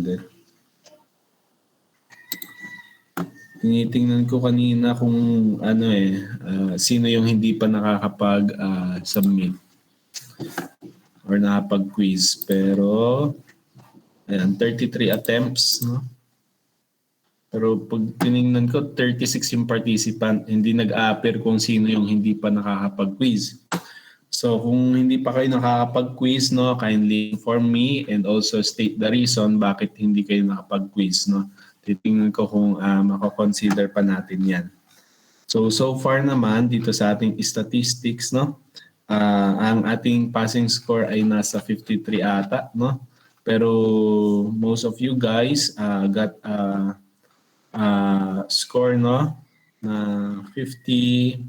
ulit. Tinitingnan ko kanina kung sino yung hindi pa nakakapag-submit or nakapag-quiz. Pero, ayan, 33 attempts, no? Pero pag tiningnan ko, 36 yung participant, hindi nag-a-appear kung sino yung hindi pa nakakapag-quiz. So kung hindi pa kayo nakakapag-quiz, no, kindly inform me and also state the reason bakit hindi kayo nakapag-quiz, no. Titingnan ko kung mako-consider pa natin 'yan. So far naman dito sa ating statistics, no, ang ating passing score ay nasa 53 ata, no. Pero most of you guys got score, no, na 55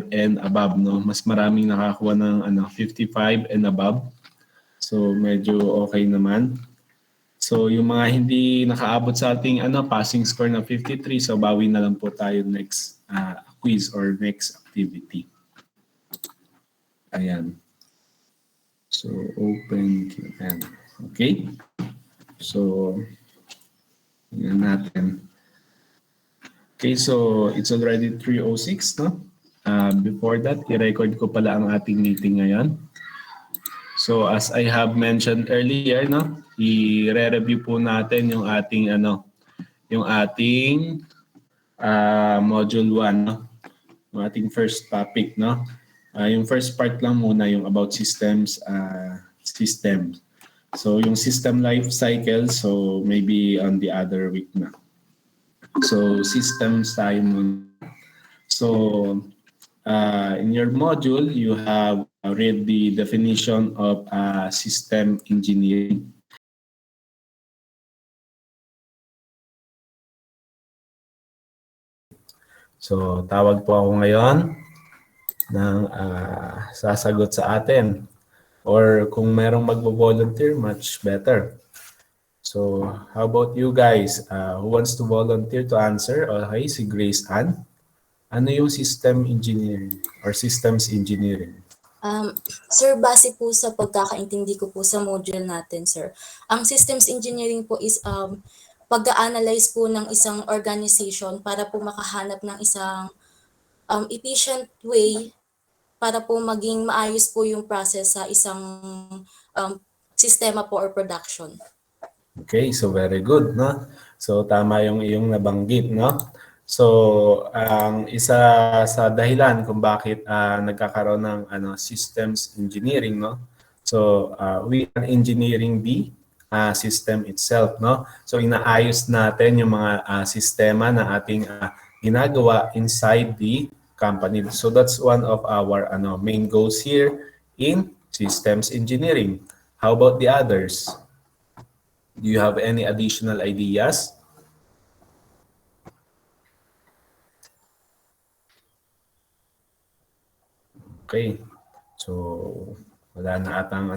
and above, no. Mas maraming nakakuha ng 55 and above. So medyo okay naman. So yung mga hindi nakaabot sa ating passing score na 53, so bawi na lang po tayo next quiz or next activity. Ayan. So open QM. Okay? So tingnan natin. Okay, so it's already 3:06, no? Before that, i-record ko pala ang ating meeting ngayon. So as I have mentioned earlier, no, i-re-review po natin yung ating module 1, no? Yung ating first topic, no? Yung first part lang muna yung about systems. So yung system life cycle, so maybe on the other week na. So systems tayo muna. So in your module, you have read the definition of system engineering. So tawag po ako ngayon ng sasagot sa atin. Or kung merong magbo-volunteer, much better. So, how about you guys? Who wants to volunteer to answer? Okay, si Grace Ann. Ano yung system engineering or systems engineering? Sir, base po sa pagkakaintindi ko po sa module natin, sir. Ang systems engineering po is pag-analyze po ng isang organization para po makahanap ng isang efficient way para po maging maayos po yung process sa isang sistema po or production. Okay, so very good, no? So tama yung iyong nabanggit, no? So ang isa sa dahilan kung bakit nagkakaroon ng systems engineering, no? So we are engineering the system itself, no? So inaayos natin yung mga sistema na ating ginagawa inside the company. So that's one of our main goals here in systems engineering. How about the others? Do you have any additional ideas? Okay. So, wala na atang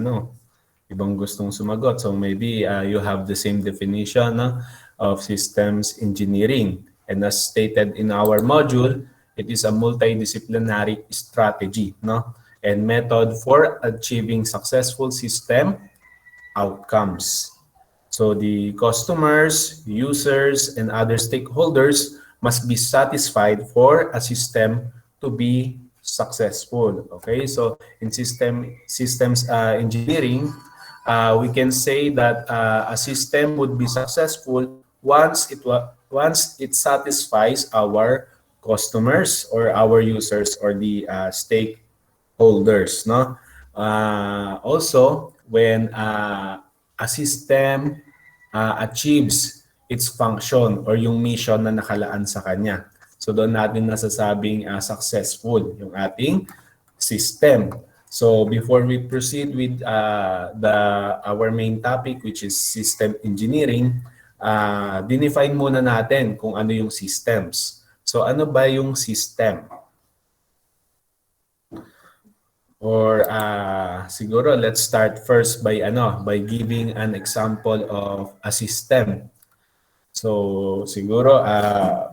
ibang gustong sumagot. So, maybe you have the same definition of systems engineering. And as stated in our module, it is a multidisciplinary strategy, no? And method for achieving successful system outcomes. So the customers, users, and other stakeholders must be satisfied for a system to be successful. Okay, so in systems engineering, we can say that a system would be successful once it satisfies our customers or our users or the stakeholders. No, also when a system achieves its function or yung mission na nakalaan sa kanya. So doon natin nasasabing successful yung ating system. So before we proceed with our main topic, which is system engineering, dinefine muna natin kung ano yung systems. So ano ba yung system? Or siguro let's start first by giving an example of a system. So siguro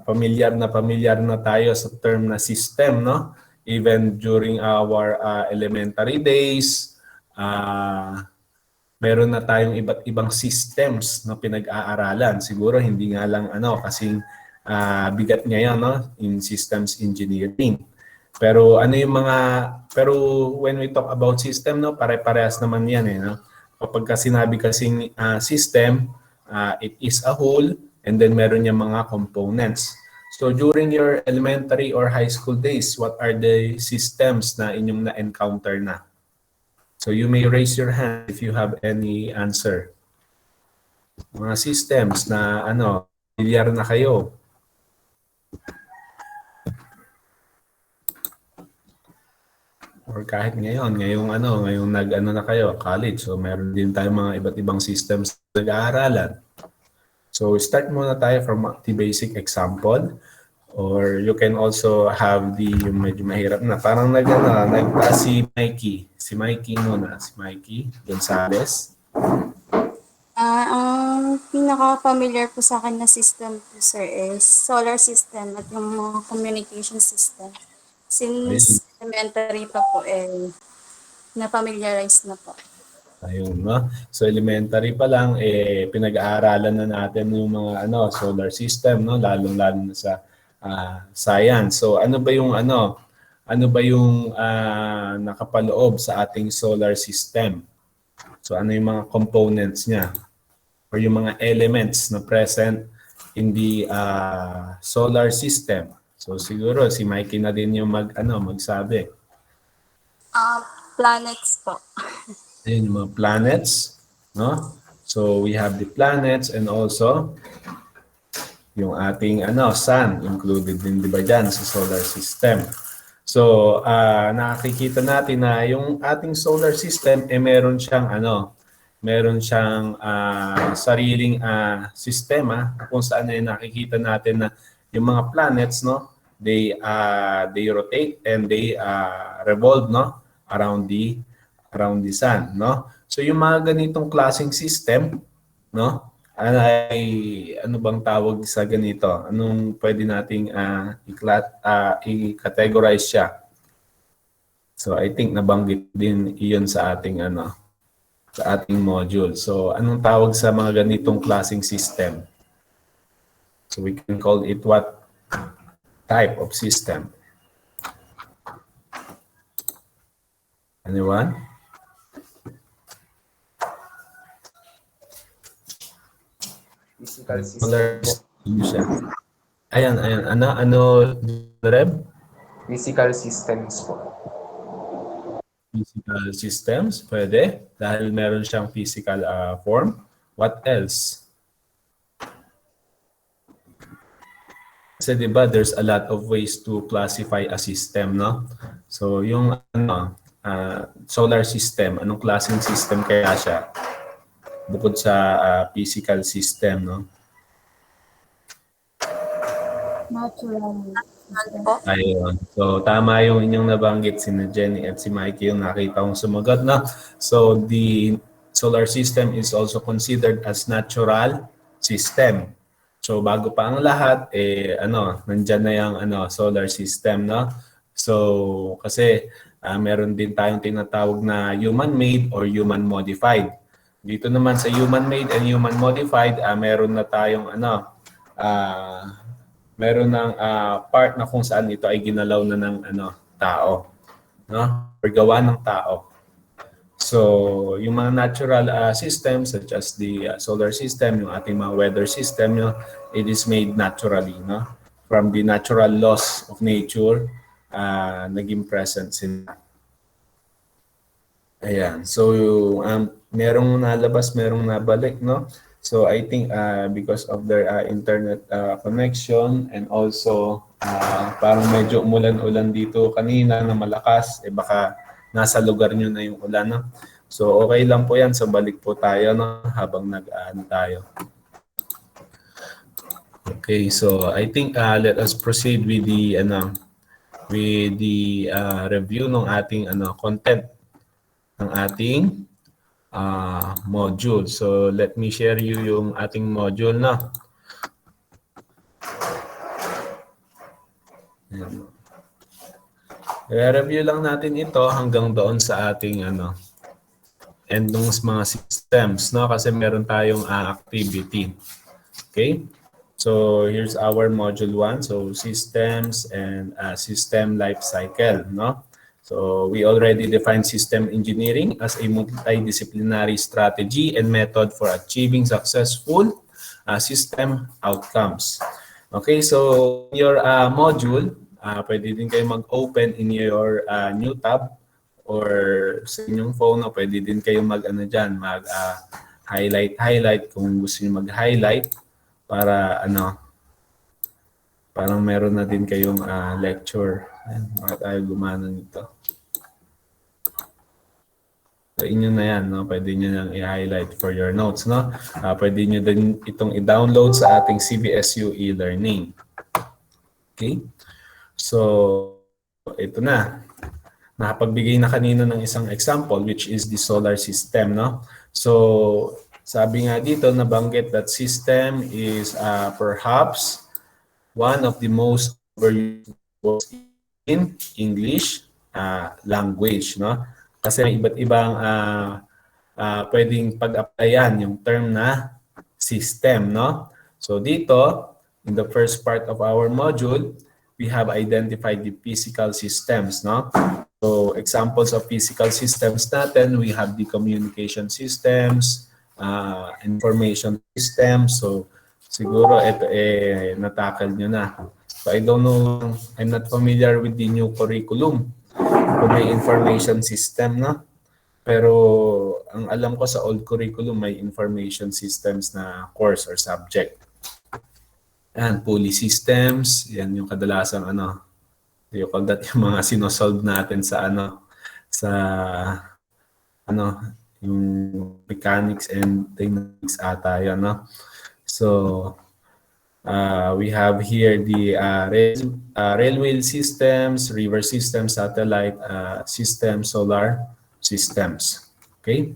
familiar na tayo sa term na system, no? Even during our elementary days, meron na tayong iba't ibang systems na pinag-aaralan. Siguro hindi nga lang kasing bigat ngayon in systems engineering. Pero ano yung mga pero when we talk about system pare-parehas naman 'yan no. Kapag sinabi kasing system, it is a whole and then meron yung mga components. So during your elementary or high school days, what are the systems na inyong na-encounter na? So you may raise your hand if you have any answer. Mga systems na familiar na kayo. Or kahit ngayong na kayo, college. So meron din tayong mga iba't ibang systems na nag-aaralan. So start muna tayo from the basic example. Or you can also have yung medyo mahirap na. Parang si Mikey. Si Mikey muna. Si Mikey Gonzalez. Ang pinaka-familiar po sa akin na system po, sir, is solar system at yung mga communication system. Since elementary pa po, na-familiarize na po. Ayun, no? So elementary pa lang, pinag-aaralan na natin yung mga solar system, no? Lalong-lalo na sa science. So ano ba yung nakapaloob sa ating solar system? So ano yung mga components niya? Or yung mga elements na present in the solar system. So siguro si Mikey na din yung magsabi. Planets po. Ayun, yung mga planets, no? So we have the planets and also yung ating sun included din, di ba, dyan sa solar system. So nakikita natin na yung ating solar system meron siyang sariling sistema kung saan nakikita natin na yung mga planets, no, they rotate and they revolve, no, around the sun, no. So yung mga ganitong klaseng system, no, ano bang tawag sa ganito? Anong pwede nating i-categorize siya? So I think nabanggit din iyon sa ating module. So anong tawag sa mga ganitong klaseng system? So we can call it what type of system? Anyone? Physical system. Ayan. Ano, Reb? Physical systems po. Physical systems, pwede. Dahil meron siyang physical form. What else? Kasi diba, there's a lot of ways to classify a system, no? So, yung solar system, anong klaseng system kaya siya? Bukod sa physical system, no? Natural. Ayun. So, tama yung inyong nabanggit, si Jenny at si Mikey yung nakita kong sumagot, no? So, the solar system is also considered as natural system. So, bago pa ang lahat, nandyan na yung solar system, no? So, kasi meron din tayong tinatawag na human-made or human-modified. Dito naman sa human-made and human-modified, meron na tayong meron ng part na kung saan ito ay ginalaw na ng tao, no? Or gawa ng tao. So, yung mga natural systems such as the solar system, yung ating mga weather system, it is made naturally, no? From the natural laws of nature, naging present sila. Ayan. So, merong nalabas, merong nabalik, no? So, I think because of their internet connection and also parang medyo umulan-ulan dito kanina na malakas, baka nasa lugar nyo na yung ulan, no? So, okay lang po yan. So, balik po tayo, no? Habang tayo. Okay, so I think let us proceed with the review ng ating content ng ating module. So let me share you yung ating module na. I-review lang natin ito hanggang doon sa ating and ng mga systems, no? Kasi meron tayong activity. Okay? So here's our module 1. So systems and system life cycle, no? So we already defined system engineering as a multidisciplinary strategy and method for achieving successful system outcomes. Okay, so your module, pwede din kayo mag-open in your new tab or sa inyong phone, no, pwede din kayo mag-ano dyan, highlight kung gusto niyo mag-highlight para ano, parang meron na din kayong lecture. Ayan, baka tayo gumana nito. Sa inyo na yan, no? Pwede nyo nang i-highlight for your notes, no? Pwede nyo din itong i-download sa ating CBSU e-learning. Okay? So, ito na. Nakapagbigay na kanina ng isang example, which is the solar system, no? So, sabi nga dito, nabanggit that system is perhaps one of the most overused words in English language, no? Kasi may iba't ibang pwedeng pag-applyan yung term na system, no? So dito, in the first part of our module, we have identified the physical systems, no? So examples of physical systems natin, we have the communication systems, information systems. So siguro ito natakal nyo na. So I don't know, I'm not familiar with the new curriculum kung may information system, no? Pero ang alam ko sa old curriculum may information systems na course or subject. And pulley systems, yan yung kadalasang ano, you call that yung mga sinosolve natin sa ano, sa ano, yung mechanics and dynamics ata yan, no? So, we have here the railway systems, river systems, satellite systems, solar systems. Okay?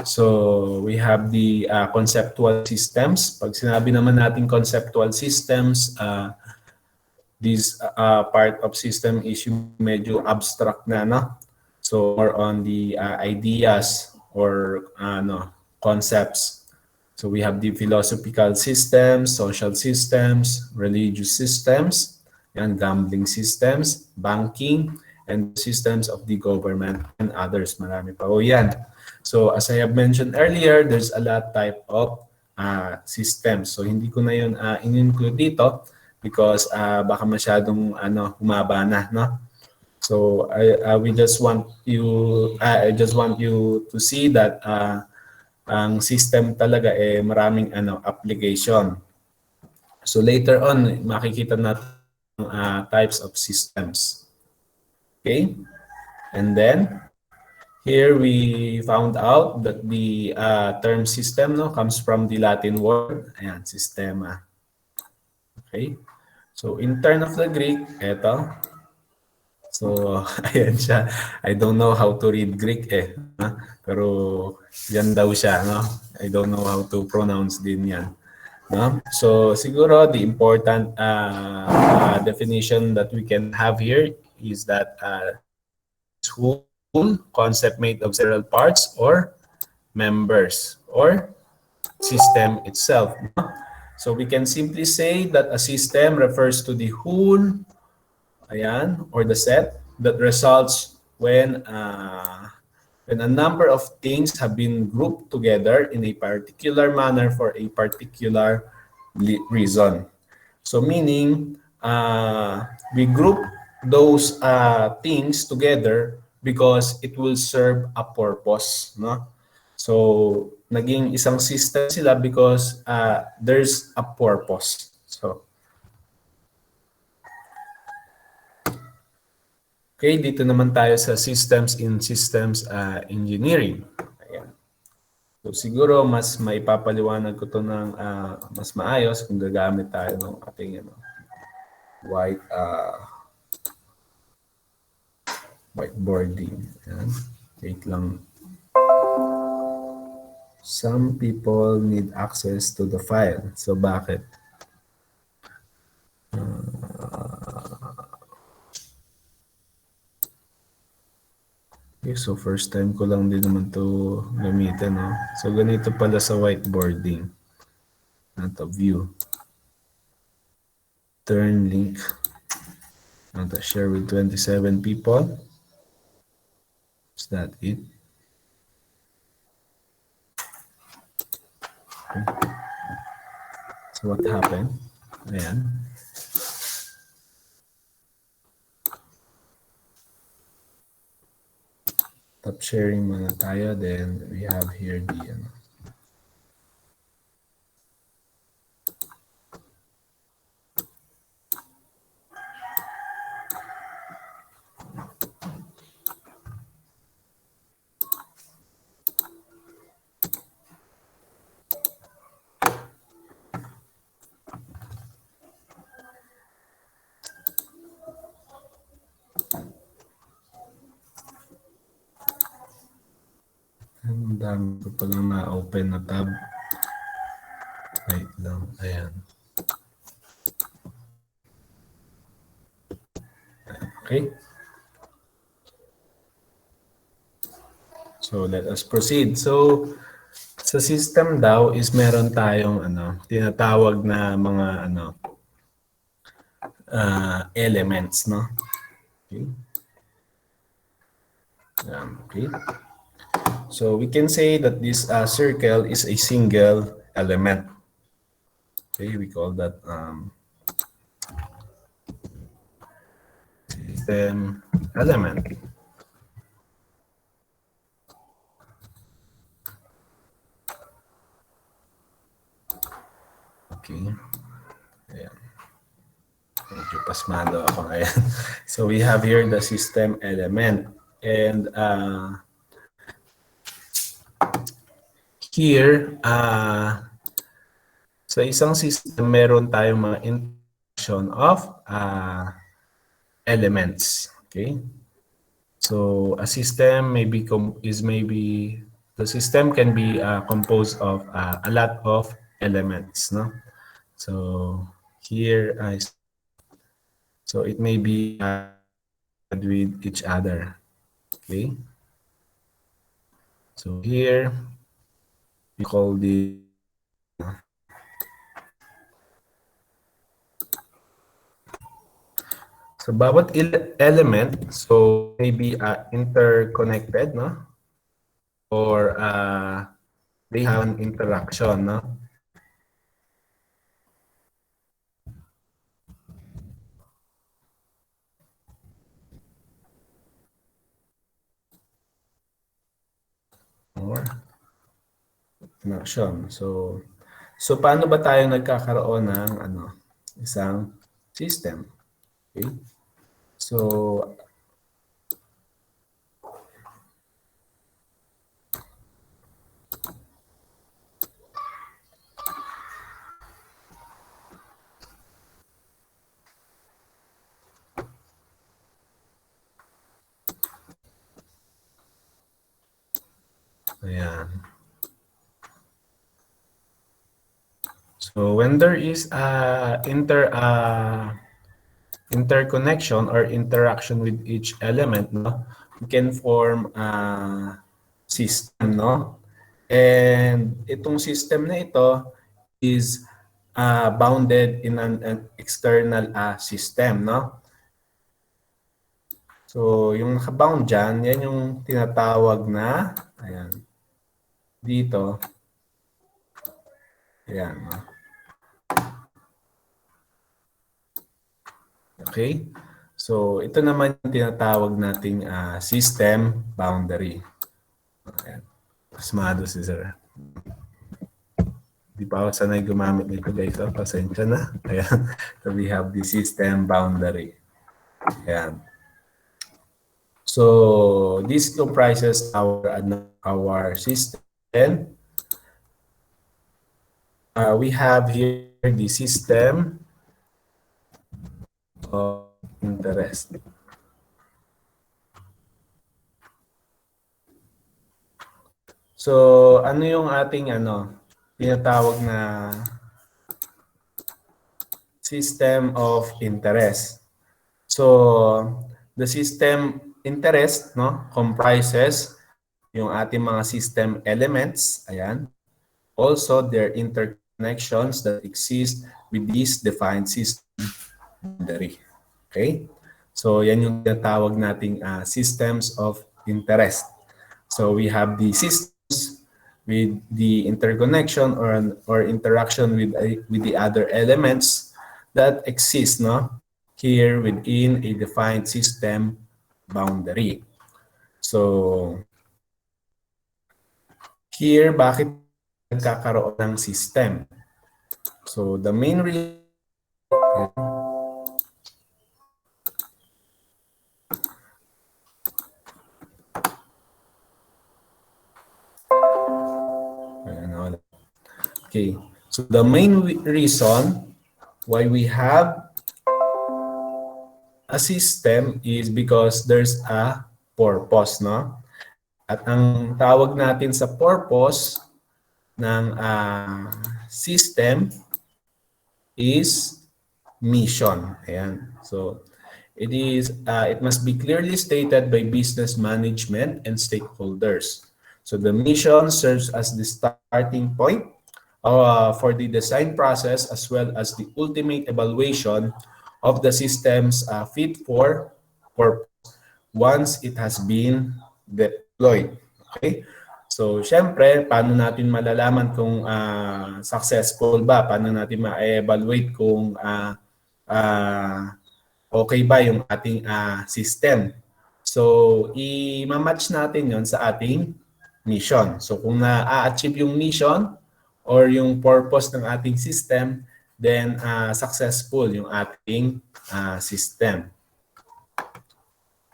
So, we have the conceptual systems. Pag sinabi naman natin conceptual systems, this part of system is yung medyo abstract na, no? So, more on the ideas or concepts. So we have the philosophical systems, social systems, religious systems, and gambling systems, banking, and systems of the government, and others. Marami pa o yan. So as I have mentioned earlier, there's a lot type of systems. So hindi ko na yun in-include dito because baka masyadong humaba na, no? So we just want you, I just want you to see that ang system talaga maraming application. So later on makikita natin types of systems. Okay? And then here we found out that the term system comes from the Latin word ayan, sistema. Okay? So in turn of the Greek, eto. So, ayan siya. I don't know how to read Greek pero yan daw siya, no? I don't know how to pronounce din yan. No? So, siguro the important definition that we can have here is that whole concept made of several parts or members or system itself. No? So, we can simply say that a system refers to the whole ayan, or the set that results when a number of things have been grouped together in a particular manner for a particular reason. So meaning, we group those things together because it will serve a purpose, no? So naging isang system sila because there's a purpose. So okay, dito naman tayo sa Systems in Systems Engineering. Ayan. So siguro mas maipapaliwanag ko to ng mas maayos kung gagamit tayo ng ating whiteboarding. Ayan. Wait lang. Some people need access to the file. So bakit? Okay, so first time ko lang din naman to gamitin, no? So ganito pala sa whiteboarding. Ito, view. Turn link. Ito, share with 27 people. Is that it? Okay. So what happened? Ayan. Top sharing muna tayo. Then we have here the ano. Ang dami ko palang na-open na tab. Wait lang. Ayan. Okay. So let us proceed. So sa system daw is meron tayong ano, tinatawag na mga ano elements, no? Okay. Okay. So we can say that this circle is a single element. Okay, we call that system element. Okay. Ayan. Medyo pasmado ako ngayon. So we have here the system element. And here, sa isang system, meron tayong mga interaction of elements. Okay? So a system maybe the system can be composed of a lot of elements, no? So here so it may be with each other. Okay? So here we call the so bawat element so maybe interconnected, no? Or they have an interaction, no? Or interaction. So paano ba tayo nagkakaroon ng ano, isang system? Okay? So ayan. So when there is interconnection or interaction with each element, no, we can form a system, no? And itong system na ito is bounded in an external system, no? So yung nakabound dyan, yan yung tinatawag na, ayan, dito, ayan, no? Okay? So, ito naman yung tinatawag nating system boundary. Ayan. Pasmado si Sir. Di pa ako sanay gumamit nito guys. So, pasensya na. Ayan. So, we have the system boundary. Ayan. So, this comprises our system. We have here the system of interest. So, ano yung ating tinatawag na system of interest? So, the system interest, no, comprises yung ating mga system elements. Ayan. Also, their interconnections that exist with this defined system boundary. Okay? So, yan yung tinatawag nating systems of interest. So, we have the systems with the interconnection or interaction with the other elements that exist, no, here within a defined system boundary. So, here, bakit nagkakaroon ng system? So, the main reason, okay, so the main reason why we have a system is because there's a purpose, no? At ang tawag natin sa purpose ng system is mission. Ayan. So, it must be clearly stated by business management and stakeholders. So, the mission serves as the starting point for the design process as well as the ultimate evaluation of the system's fit for purpose once it has been deployed. Okay? So, syempre, paano natin malalaman kung successful ba? Paano natin ma-evaluate kung okay ba yung ating system? So, i-match natin yon sa ating mission. So, kung na-achieve yung mission or yung purpose ng ating system, then successful yung ating system.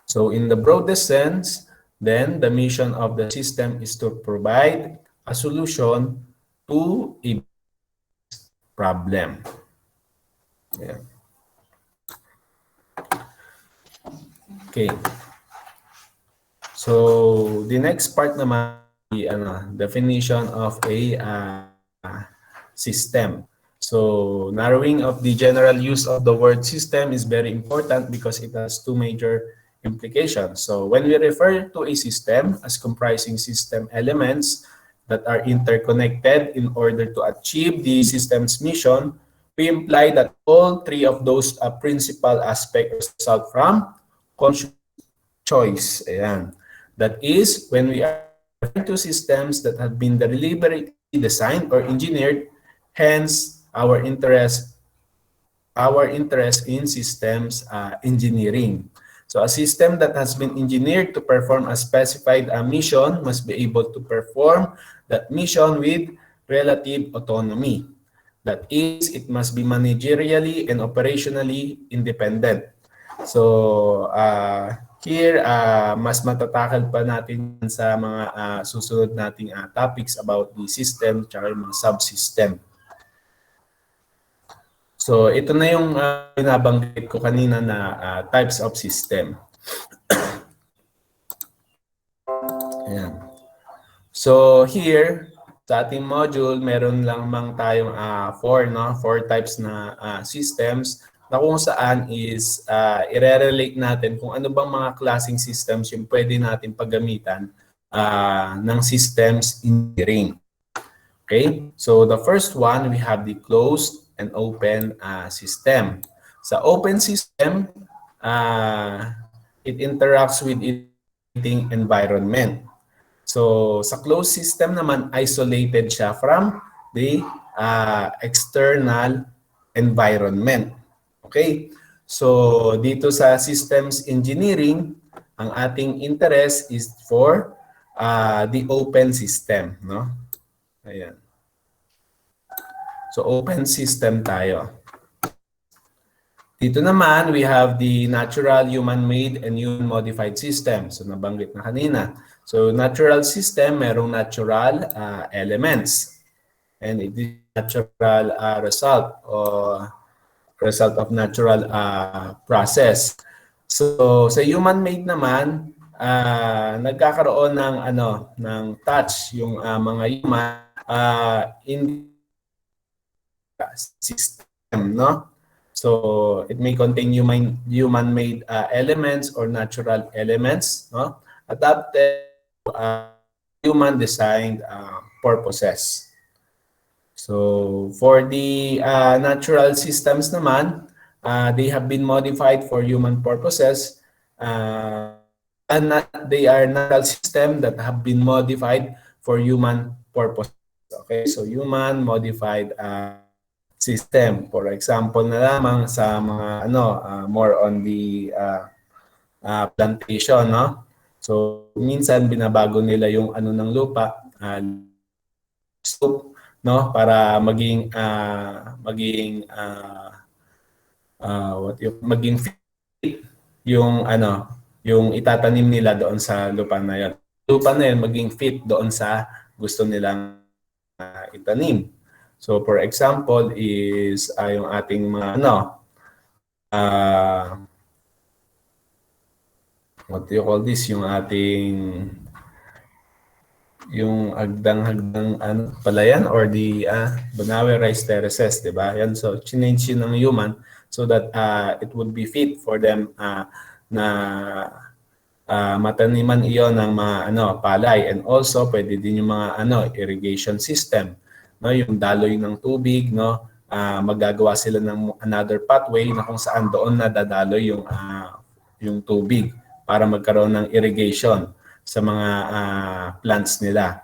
So, in the broadest sense, then the mission of the system is to provide a solution to a problem. Yeah. Okay. So, the next part naman, the definition of a system. So, narrowing of the general use of the word system is very important because it has two major implications. So, when we refer to a system as comprising system elements that are interconnected in order to achieve the system's mission, we imply that all three of those principal aspects result from conscious choice. Ayan. That is, when we are referring to systems that have been deliberately designed or engineered, hence our interest in systems engineering. So a system that has been engineered to perform a specified mission must be able to perform that mission with relative autonomy. That is, it must be managerially and operationally independent. So, here, mas matatakal pa natin sa mga susunod nating topics about the system at yung mga subsystem. So, ito na yung binabanggit ko kanina na types of system. Ayan. So, here, sa ating module, meron lang mang tayong four types na systems na kung saan is i-relate natin kung ano bang mga klaseng systems yung pwede natin paggamitan ng systems engineering. Okay? So, the first one, we have the closed and open system. Sa open system, it interacts with its environment. So, sa closed system naman, isolated siya from the external environment. Okay? So, dito sa systems engineering, ang ating interest is for the open system. No? Ayan. So, open system tayo. Dito naman, we have the natural, human-made, and human-modified system. So, nabanggit na kanina. So, natural system, merong natural elements. And it is natural result of natural process. So, sa human-made naman, nagkakaroon ng touch yung mga human in system, no? So it may contain human-made elements or natural elements, no? Adapted to human-designed purposes. So for the natural systems naman, they have been modified for human purposes. And they are natural system that have been modified for human purposes. Okay, so human modified system. For example na lamang sa mga more on the plantation, no? So minsan binabago nila yung ng lupa, slope, no, para maging fit yung yung itatanim nila doon sa lupa na yun. Lupa na yun maging fit doon sa gusto nilang itanim. So for example is yung ating mga what do you call this, yung ating yung hagdang palayan or the Banawe rice terraces, di ba? Yan, so change yun ng human so that it would be fit for them na mataniman iyon ng mga palay, and also pwede din yung mga irrigation system, no, yung daloy ng tubig, no, magagawa sila ng another pathway na kung saan doon nadadaloy yung tubig para magkaroon ng irrigation sa mga plants nila.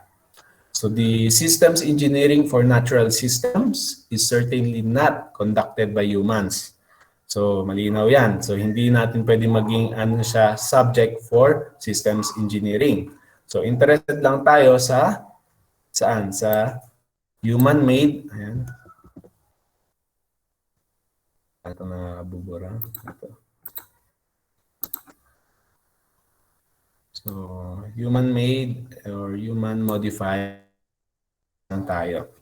So the systems engineering for natural systems is certainly not conducted by humans. So malinaw yan. So hindi natin pwede maging siya subject for systems engineering. So interested lang tayo sa saan? Sa human-made. Ayan. Ito na bubura. Ito. So human-made or human-modified lang tayo.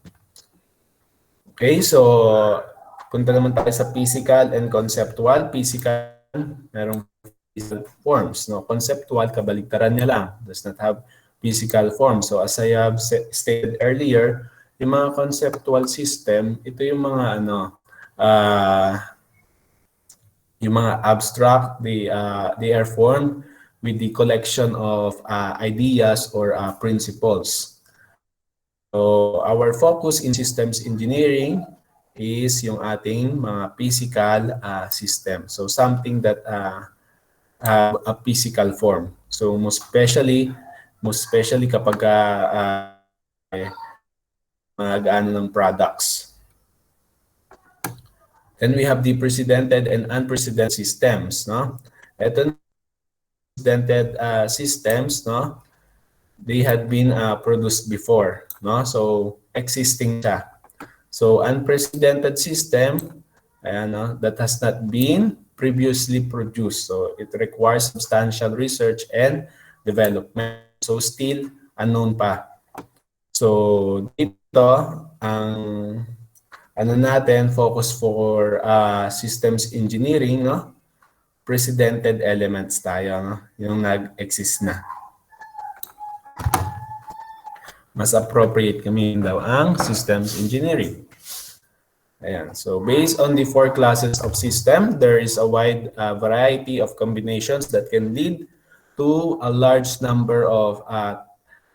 Okay, so punta naman tayo sa physical and conceptual. Physical, merong physical forms. No? Conceptual, kabaligtaran niya lang. Does not have physical form. So as I have stated earlier, yung mga conceptual system, ito yung mga yung mga abstract, they are formed with the collection of ideas or principles. So our focus in systems engineering is yung ating mga physical system. So something that have a physical form. So most especially kapag mag-ano ng products. Then we have the precedented and unprecedented systems, no? Ito precedented systems, no? They had been produced before, no? So existing siya. So unprecedented system, that has not been previously produced. So it requires substantial research and development. So still unknown pa. So dito ang natin focus for systems engineering, no? Precedented elements tayo, no? Yung nag-exist na. Mas appropriate kami daw ang systems engineering. Ayan. So based on the 4 classes of system, there is a wide variety of combinations that can lead to a large number of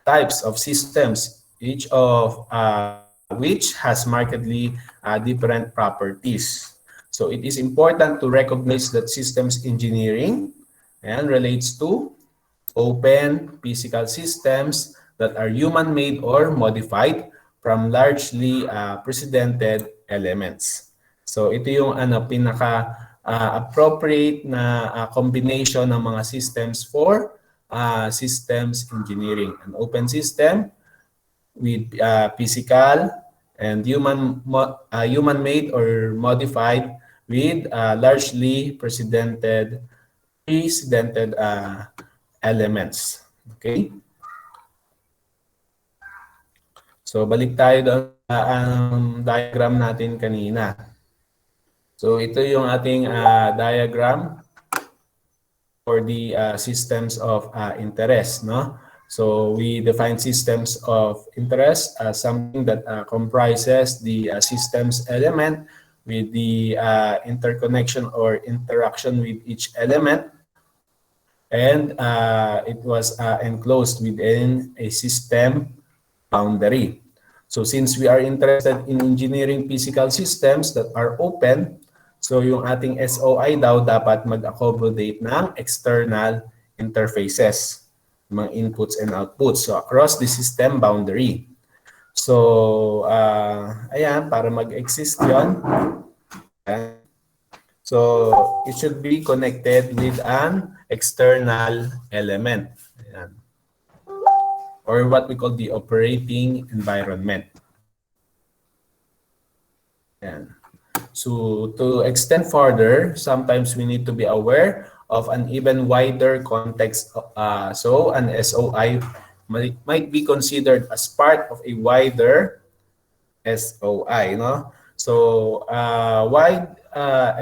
types of systems, each of which has markedly different properties. So it is important to recognize that systems engineering relates to open physical systems that are human-made or modified from largely precedented elements. So ito yung pinaka-appropriate na combination ng mga systems for systems engineering. An open system with physical and human-made or modified with largely precedented elements. Okay? So balik tayo doon sa diagram natin kanina. So ito yung ating diagram for the systems of interest, no? So we define systems of interest as something that comprises the systems element with the interconnection or interaction with each element, and it was enclosed within a system boundary. So since we are interested in engineering physical systems that are open, so yung ating SOI daw dapat mag-accommodate ng external interfaces, mga inputs and outputs, so across the system boundary. So, ayan, para mag-exist yon. So, it should be connected with an external element. Ayan. Or what we call the operating environment. Ayan. So, to extend further, sometimes we need to be aware of an even wider context. So, an SOI might be considered as part of a wider SOI, no? So, wide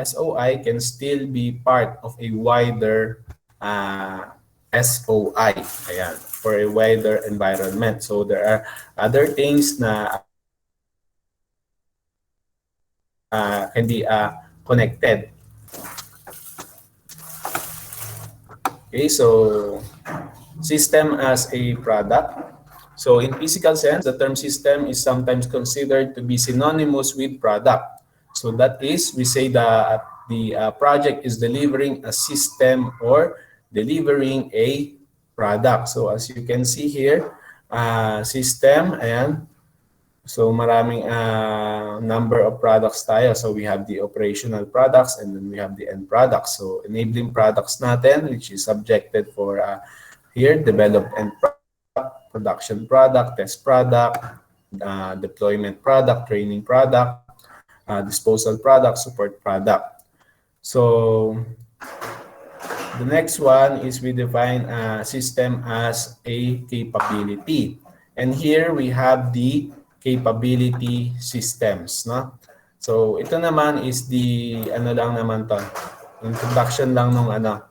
SOI can still be part of a wider SOI, ayan, for a wider environment. So, there are other things na can be connected. Okay, so system as a product. So in physical sense, the term system is sometimes considered to be synonymous with product. So that is, we say that the project is delivering a system or delivering a product. So as you can see here, system, ayan. So maraming number of products tayo. So we have the operational products and then we have the end products. So enabling products natin, which is subjected for here, developed end product, production product, test product, deployment product, training product, disposal product, support product. So the next one is we define a system as a capability. And here we have the capability systems, no? So ito naman is the ano lang naman to, introduction lang nung ano,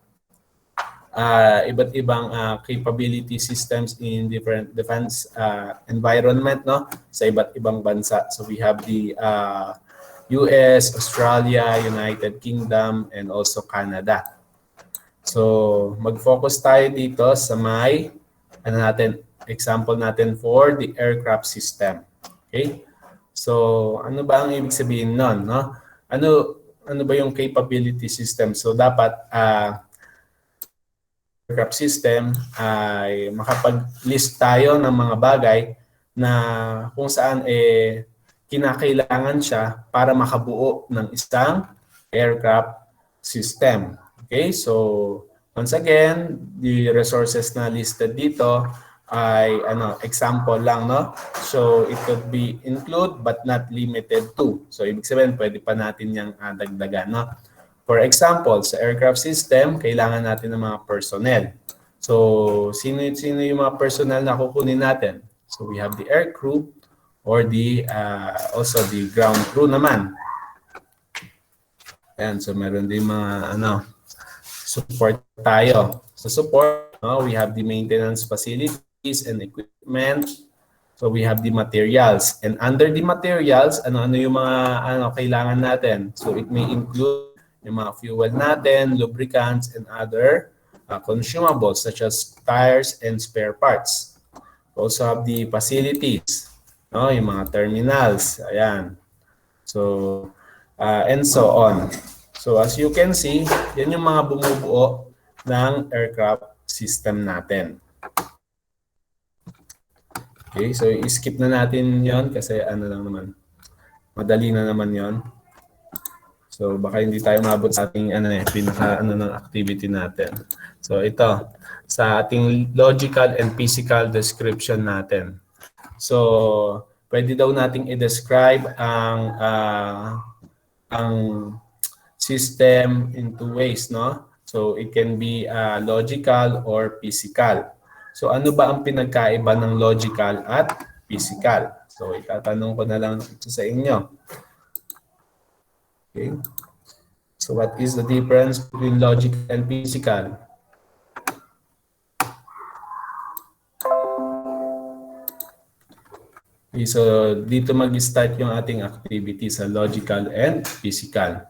iba't ibang capability systems in different defense environment, no, sa iba't ibang bansa. So we have the US, Australia, United Kingdom, and also Canada. So mag-focus tayo dito sa may ano natin, example natin for the aircraft system. Okay? So ano ba ang ibig sabihin nun, no? Ano ba yung capability system? So dapat aircraft system ay makapag-list tayo ng mga bagay na kung saan kinakailangan siya para makabuo ng isang aircraft system. Okay, so once again, the resources na listed dito ay example lang, no? So it could be include but not limited to. So ibig sabihin pwede pa natin yang dagdagan, no? For example, sa aircraft system, kailangan natin ng mga personnel. So sino yung mga personnel na kukunin natin? So we have the air crew or the also the ground crew naman. Ayan, so meron din mga support tayo. So support, we have the maintenance facilities and equipment. So we have the materials. And under the materials, ano yung mga kailangan natin? So it may include yung mga fuel natin, lubricants, and other consumables such as tires and spare parts. We also have the facilities, yung mga terminals. Ayan. So, and so on. So as you can see, yan yung mga bumubuo ng aircraft system natin. Okay, so i-skip na natin yon kasi lang naman. Madali na naman yon. So baka hindi tayo mabot sa ating pinaka ng activity natin. So ito, sa ating logical and physical description natin. So pwede daw nating i-describe ang system in two ways, no? So it can be logical or physical. So ano ba ang pinagkaiba ng logical at physical? So itatanong ko na lang ito sa inyo. Okay. So what is the difference between logical and physical? Okay, so dito mag-start yung ating activity sa logical and physical.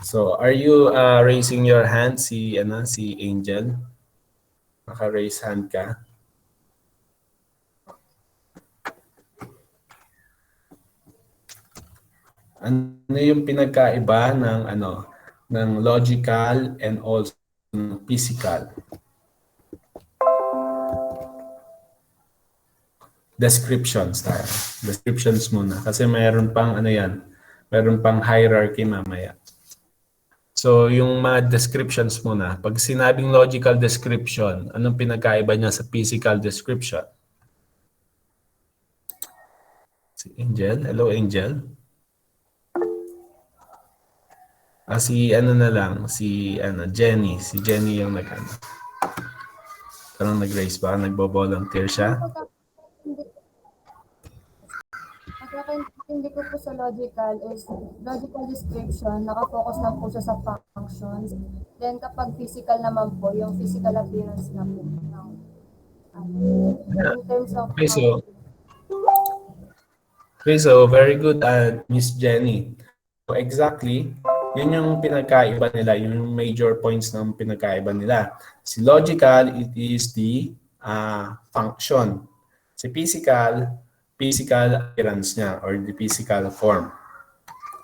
So are you raising your hand si Angel? Naka-raise hand ka. Ano yung pinagkaiba ng logical and also ng physical? Descriptions tayo. Descriptions muna kasi mayroon pang mayroon pang hierarchy mamaya. So yung mga descriptions muna. Pag sinabing logical description, anong pinagkaiba niya sa physical description? Si Angel? Hello, Angel? Si na lang, Jenny. Si Jenny yung parang nag-raise ba? Nagbo-volunteer siya? Pagkakaintindi ko po sa logical is logical description, nakafocus lang po siya sa functions. Then kapag physical naman po, yung physical appearance na po. In terms of Okay, so very good, Miss Jenny. So exactly, yun yung pinagkaiba nila, yung major points ng pinagkaiba nila. Si logical, it is the function. Si physical appearance niya or the physical form.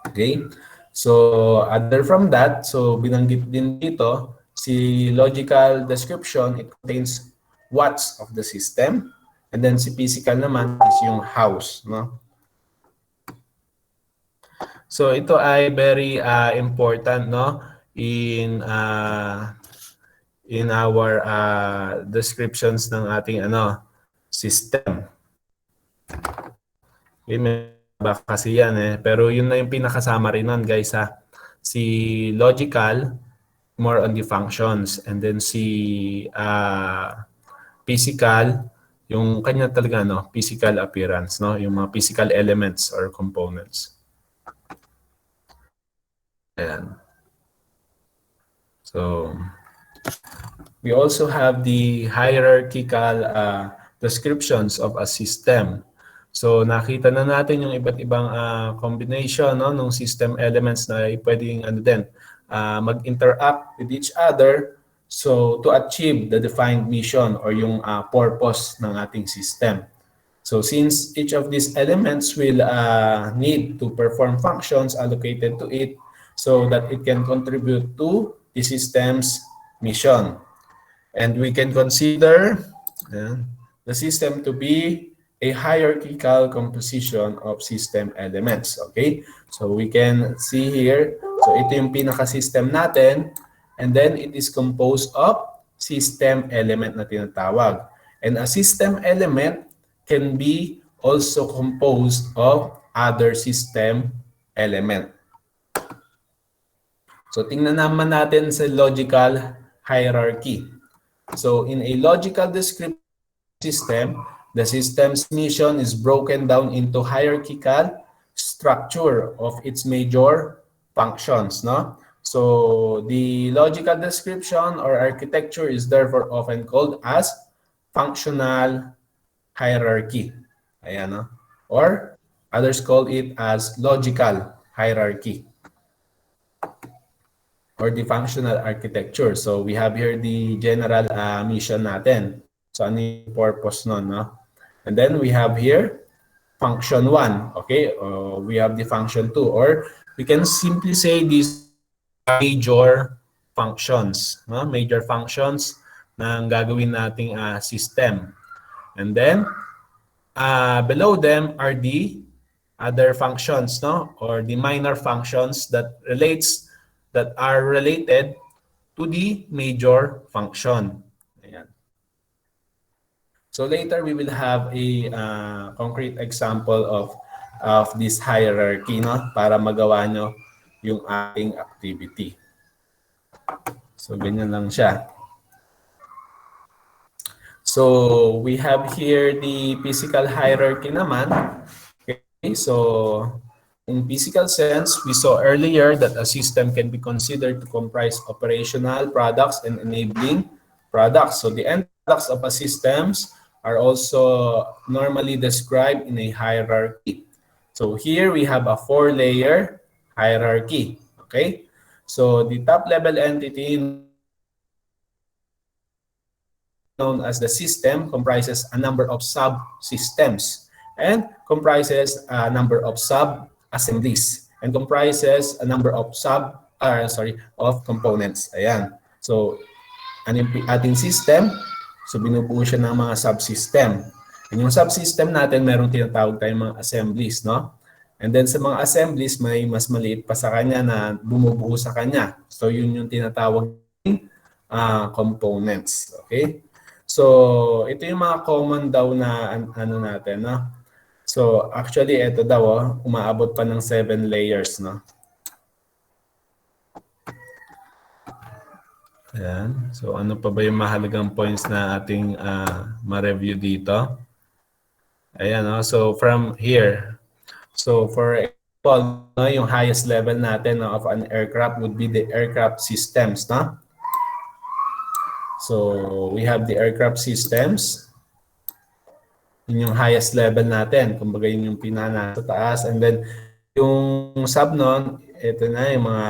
Okay? So other from that, so binanggit din dito, si logical description, it contains what's of the system. And then si physical naman is yung hows, no? So ito ay very important, no, in our descriptions ng ating system. Okay, may iba kasi yan pero yun na yung pinakasama rin nun, guys, ha. Si logical, more on the functions, and then si physical, yung kanya talaga physical appearance, no, yung mga physical elements or components. Ayan. So, we also have the hierarchical descriptions of a system. So, nakita na natin yung iba't ibang combination ng system elements na pwedeng mag-interact with each other so to achieve the defined mission or yung purpose ng ating system. So since each of these elements will need to perform functions allocated to it so that it can contribute to the system's mission. And we can consider the system to be a hierarchical composition of system elements. Okay? So we can see here, so ito yung pinaka-system natin, and then it is composed of system element na tinatawag. And a system element can be also composed of other system element. So tingnan naman natin sa logical hierarchy. So in a logical description system, the system's mission is broken down into hierarchical structure of its major functions, no? So the logical description or architecture is therefore often called as functional hierarchy. Ayan, no? Or others call it as logical hierarchy or the functional architecture. So we have here the general mission natin. So ano yung purpose nun, no? And then we have here function 1. Okay, we have the function 2. Or we can simply say these major functions, no? Major functions na gagawin nating system. And then below them are the other functions, no, or the minor functions that are related to the major function. Ayan. So later we will have a concrete example of this hierarchy, no, para magawa nyo yung ating activity. So ganyan lang siya. So we have here the physical hierarchy naman. Okay, so in physical sense, we saw earlier that a system can be considered to comprise operational products and enabling products. So the end products of a systems are also normally described in a hierarchy. So here we have a 4-layer hierarchy. Okay? So the top level entity known as the system comprises a number of subsystems and comprises a number of sub-assemblies and comprises a number of of components. Ayan. So ano yung ating system? So binubuo siya ng mga subsystem. And yung subsystem natin, meron tinatawag tayong mga assemblies, no? And then sa mga assemblies, may mas maliit pa sa kanya na bumubuo sa kanya. So yun yung tinatawag components. Okay? So ito yung mga common daw na ano natin, no? So actually ito daw umaabot pa ng 7 layers, no? Ayan. So ano pa ba yung mahalagang points na ating ma-review dito? Ayan, no? So from here, so for example, no, yung highest level natin, no, of an aircraft would be the aircraft systems, no? So we have the aircraft systems. Yun yung highest level natin. Kumbaga yun yung pinaka sa taas. And then yung sub nun, ito na yung mga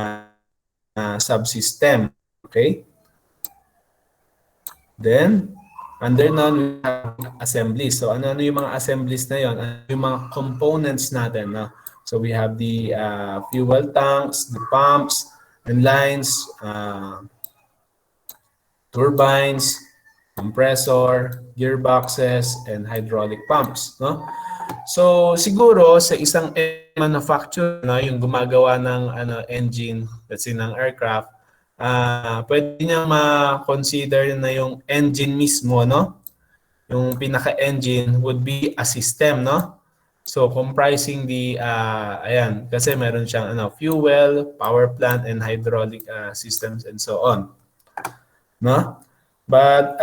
subsystem. Okay? Then, under nun, we have assemblies. So ano yung mga assemblies na yun? Ano yung mga components natin? No? So we have the fuel tanks, the pumps and lines, turbines, compressor, gearboxes, and hydraulic pumps. No? So siguro sa isang manufacturer, no, yung gumagawa ng engine, let's say ng aircraft, pwede niyang ma-consider na yung engine mismo, no? Yung pinaka-engine would be a system, no? So comprising the ayan, kasi meron siyang fuel, power plant, and hydraulic systems and so on. No? But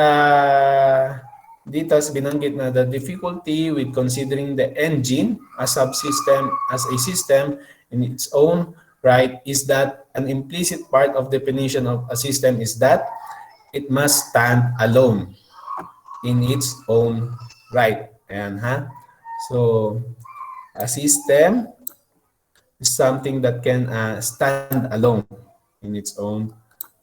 dito binanggit na the difficulty with considering the engine as subsystem as a system in its own right is that an implicit part of definition of a system is that it must stand alone in its own right. Ayan, ha? So a system is something that can stand alone in its own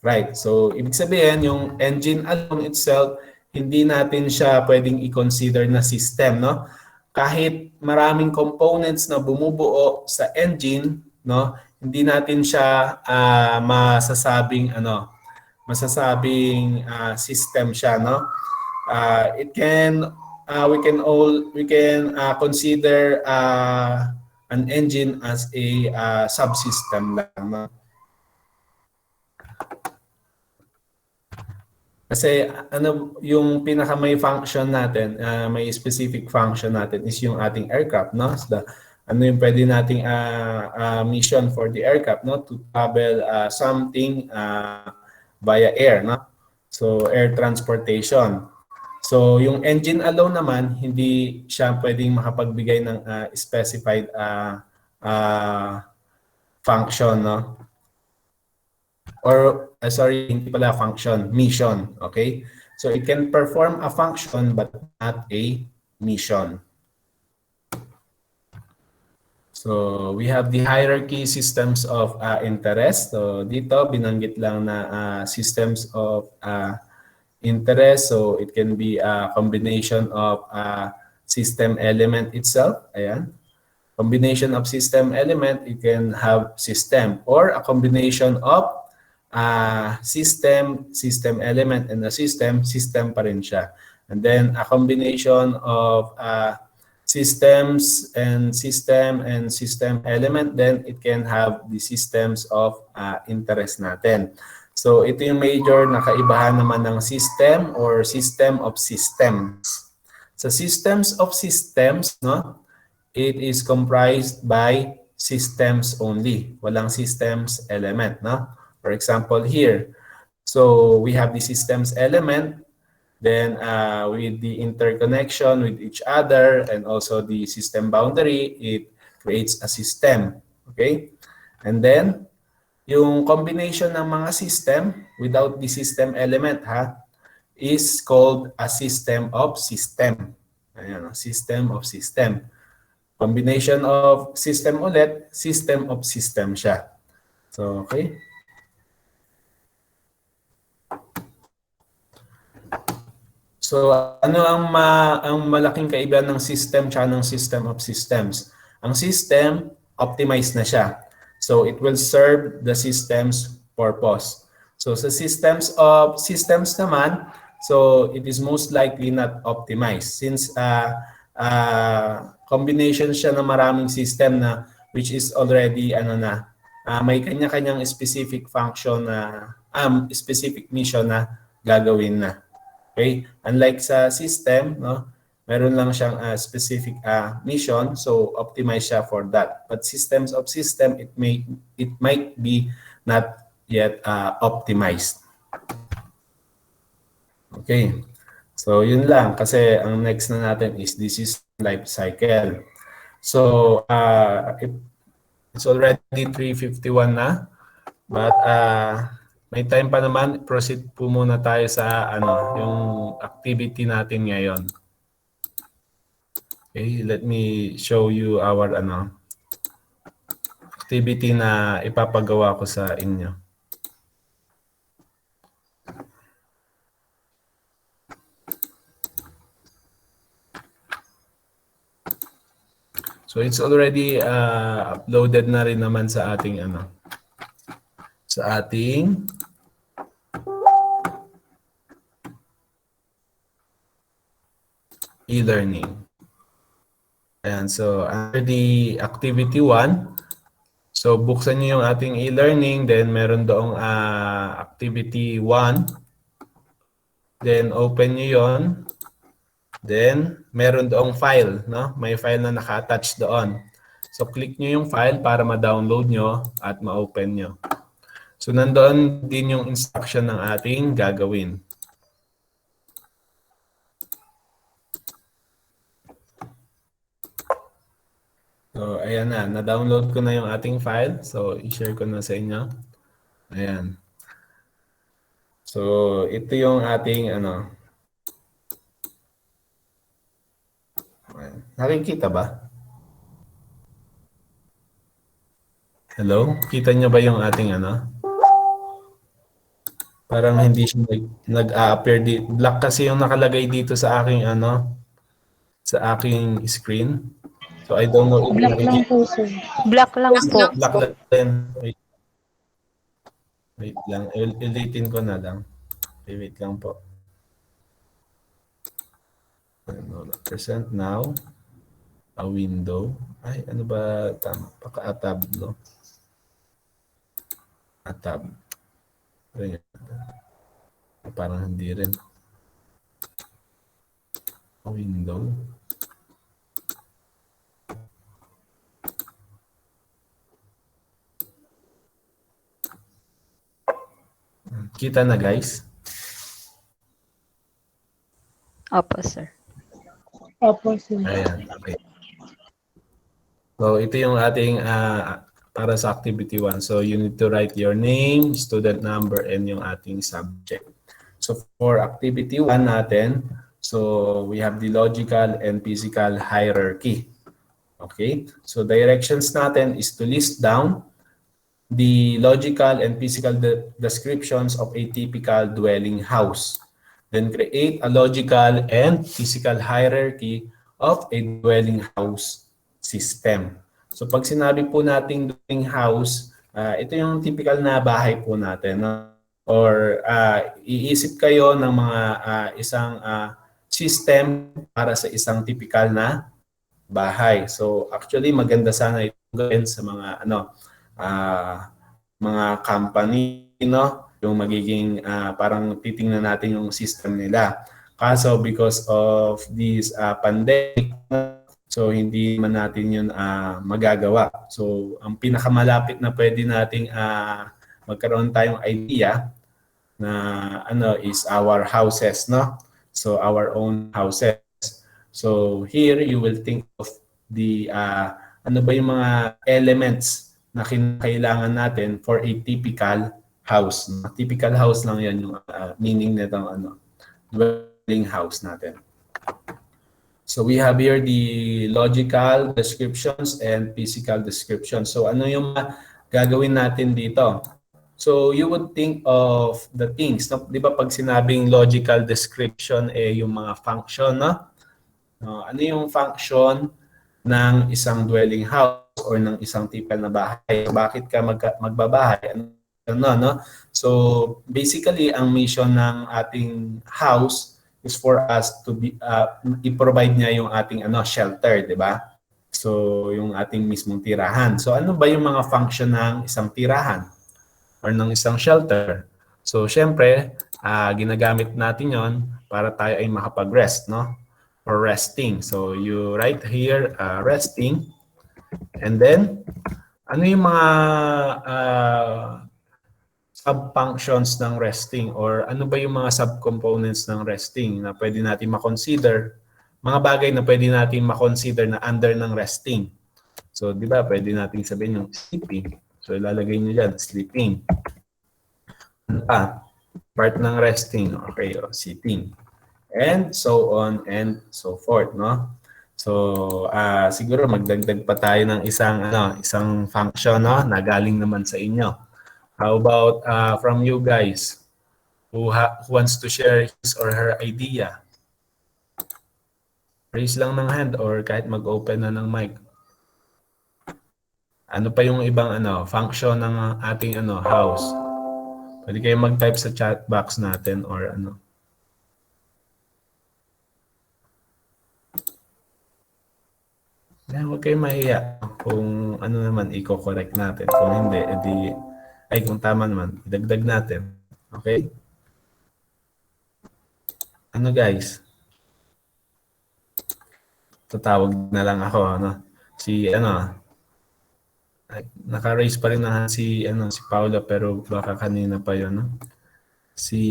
right. So, ibig sabihin, yung engine alone itself, hindi natin siya pwedeng i-consider na system, no? Kahit maraming components na bumubuo sa engine, no? Hindi natin siya masasabing system siya, no? We can consider an engine as a subsystem lang, no? Kasi yung pinaka may function natin, may specific function natin is yung ating aircraft, no? So yung pwede nating mission for the aircraft, no? To travel something via air, no? So air transportation. So yung engine alone naman, hindi siya pwedeng makapagbigay ng specified function, no? Or hindi pala function, mission, okay? So it can perform a function but not a mission. So we have the hierarchy systems of interest. So dito binanggit lang na systems of interest. So it can be a combination of system element itself. Ayan. Combination of system element, you can have system or a combination of system element, and the system pa rin siya. And then a combination of systems and system element, then it can have the systems of interest natin. So ito yung major na kaibahan naman ng system or system of systems. Sa systems of systems, no, it is comprised by systems only. Walang systems element, no? For example, here, so we have the systems element, then with the interconnection with each other and also the system boundary, it creates a system. Okay? And then, yung combination ng mga system without the system element, is called a system of system. Ayan, system of system. Combination of system ulit, system of system siya. So, okay. So, ano ang malaking kaibahan ng system tsaka ng system of systems? Ang system, optimized na siya. So, it will serve the system's purpose. So, sa systems of systems naman, so it is most likely not optimized since combination siya ng maraming system na which is already may kanya-kanyang specific function na specific mission na gagawin na. Okay? Unlike sa system, no, meron lang siyang specific mission, so optimize siya for that. But systems of system, it might be not yet optimized. Okay. So yun lang kasi ang next na natin is the system life cycle. So it's already 3:51 na, but may time pa naman, proceed po muna tayo sa yung activity natin ngayon. Okay, let me show you our activity na ipapagawa ko sa inyo. So it's already uploaded na rin naman sa ating e-learning. Ayan, so under the activity 1, so buksan niyo yung ating e-learning, then meron doong activity 1, then open niyo yon, then meron doong file, no? May file na naka-attach doon. So click niyo yung file para ma-download niyo at ma-open niyo. So nandoon din yung instruction ng ating gagawin. So, ayan na-download ko na yung ating file. So, i-share ko na sa inyo. Ayan. So, ito yung ating Ayan. Nakikita ba? Hello? Kita nyo ba yung ating Parang hindi siya nag-appear dito. Black kasi yung nakalagay dito sa aking sa aking screen. So I don't know if Black lang po, sir. Black lang po. Black lang din. Wait lang. Ulitin ko na lang. Okay, wait lang po. Present now. A window. Ay, ano ba tama? Paka-tab, no? A-tab. Parang hindi rin. A window. Kita na, guys? Opo, sir. Opo, sir. Ayan, okay. So, ito yung ating para sa activity 1. So, you need to write your name, student number, and yung ating subject. So, for activity 1 natin, so we have the logical and physical hierarchy. Okay? So, directions natin is to list down the logical and physical descriptions of a typical dwelling house. Then create a logical and physical hierarchy of a dwelling house system. So pag sinabi po nating dwelling house, ito yung typical na bahay po natin. No? Or iisip kayo ng mga isang system para sa isang typical na bahay. So actually maganda sana ito gawin sa mga mga company, no? Yung magiging parang titingnan natin yung system nila. Kaso because of this pandemic, so hindi man natin yun magagawa. So ang pinakamalapit na pwede nating magkaroon tayong idea na is our houses, no? So our own houses. So here you will think of the ano ba yung mga elements na kailangan natin for a typical house. Typical house lang yan yung meaning nitong dwelling house natin. So we have here the logical descriptions and physical descriptions. So ano yung gagawin natin dito? So you would think of the things, no? 'Di ba pag sinabing logical description yung mga function, no? Ano yung function ng isang dwelling house or ng isang tipal na bahay? Bakit ka magbabahay? Ano, no? So basically ang mission ng ating house is for us to be i-provide niya yung ating shelter, 'di ba? So yung ating mismong tirahan. So ano ba yung mga function ng isang tirahan or ng isang shelter? So syempre, ginagamit natin 'yon para tayo ay makapag-rest, no? Or resting. So you write here resting, and then ano yung mga sub-functions ng resting, or ano ba yung mga subcomponents ng resting na pwede natin ma-consider, mga bagay na pwede natin ma-consider na under ng resting. So, di ba, pwede natin sabihin yung sleeping. So, ilalagay nyo dyan, sleeping. Ano pa? Part ng resting. Okay, sitting. And so on and so forth, no? So, siguro magdagdag pa tayo ng isang function, no, na galing naman sa inyo. How about from you guys? Who wants to share his or her idea? Raise lang ng hand or kahit mag-open na ng mic. Ano pa yung ibang function ng ating house? Pwede kayo mag-type sa chat box natin or ano. Huwag kayong mahiya. Kung ano naman, i-correct natin. Kung hindi, edi kung tama naman, idagdag natin. Okay? Ano guys? Tatawag na lang ako, Si naka-raise pa rin na si Paula, pero baka kanina pa 'yon, no? Si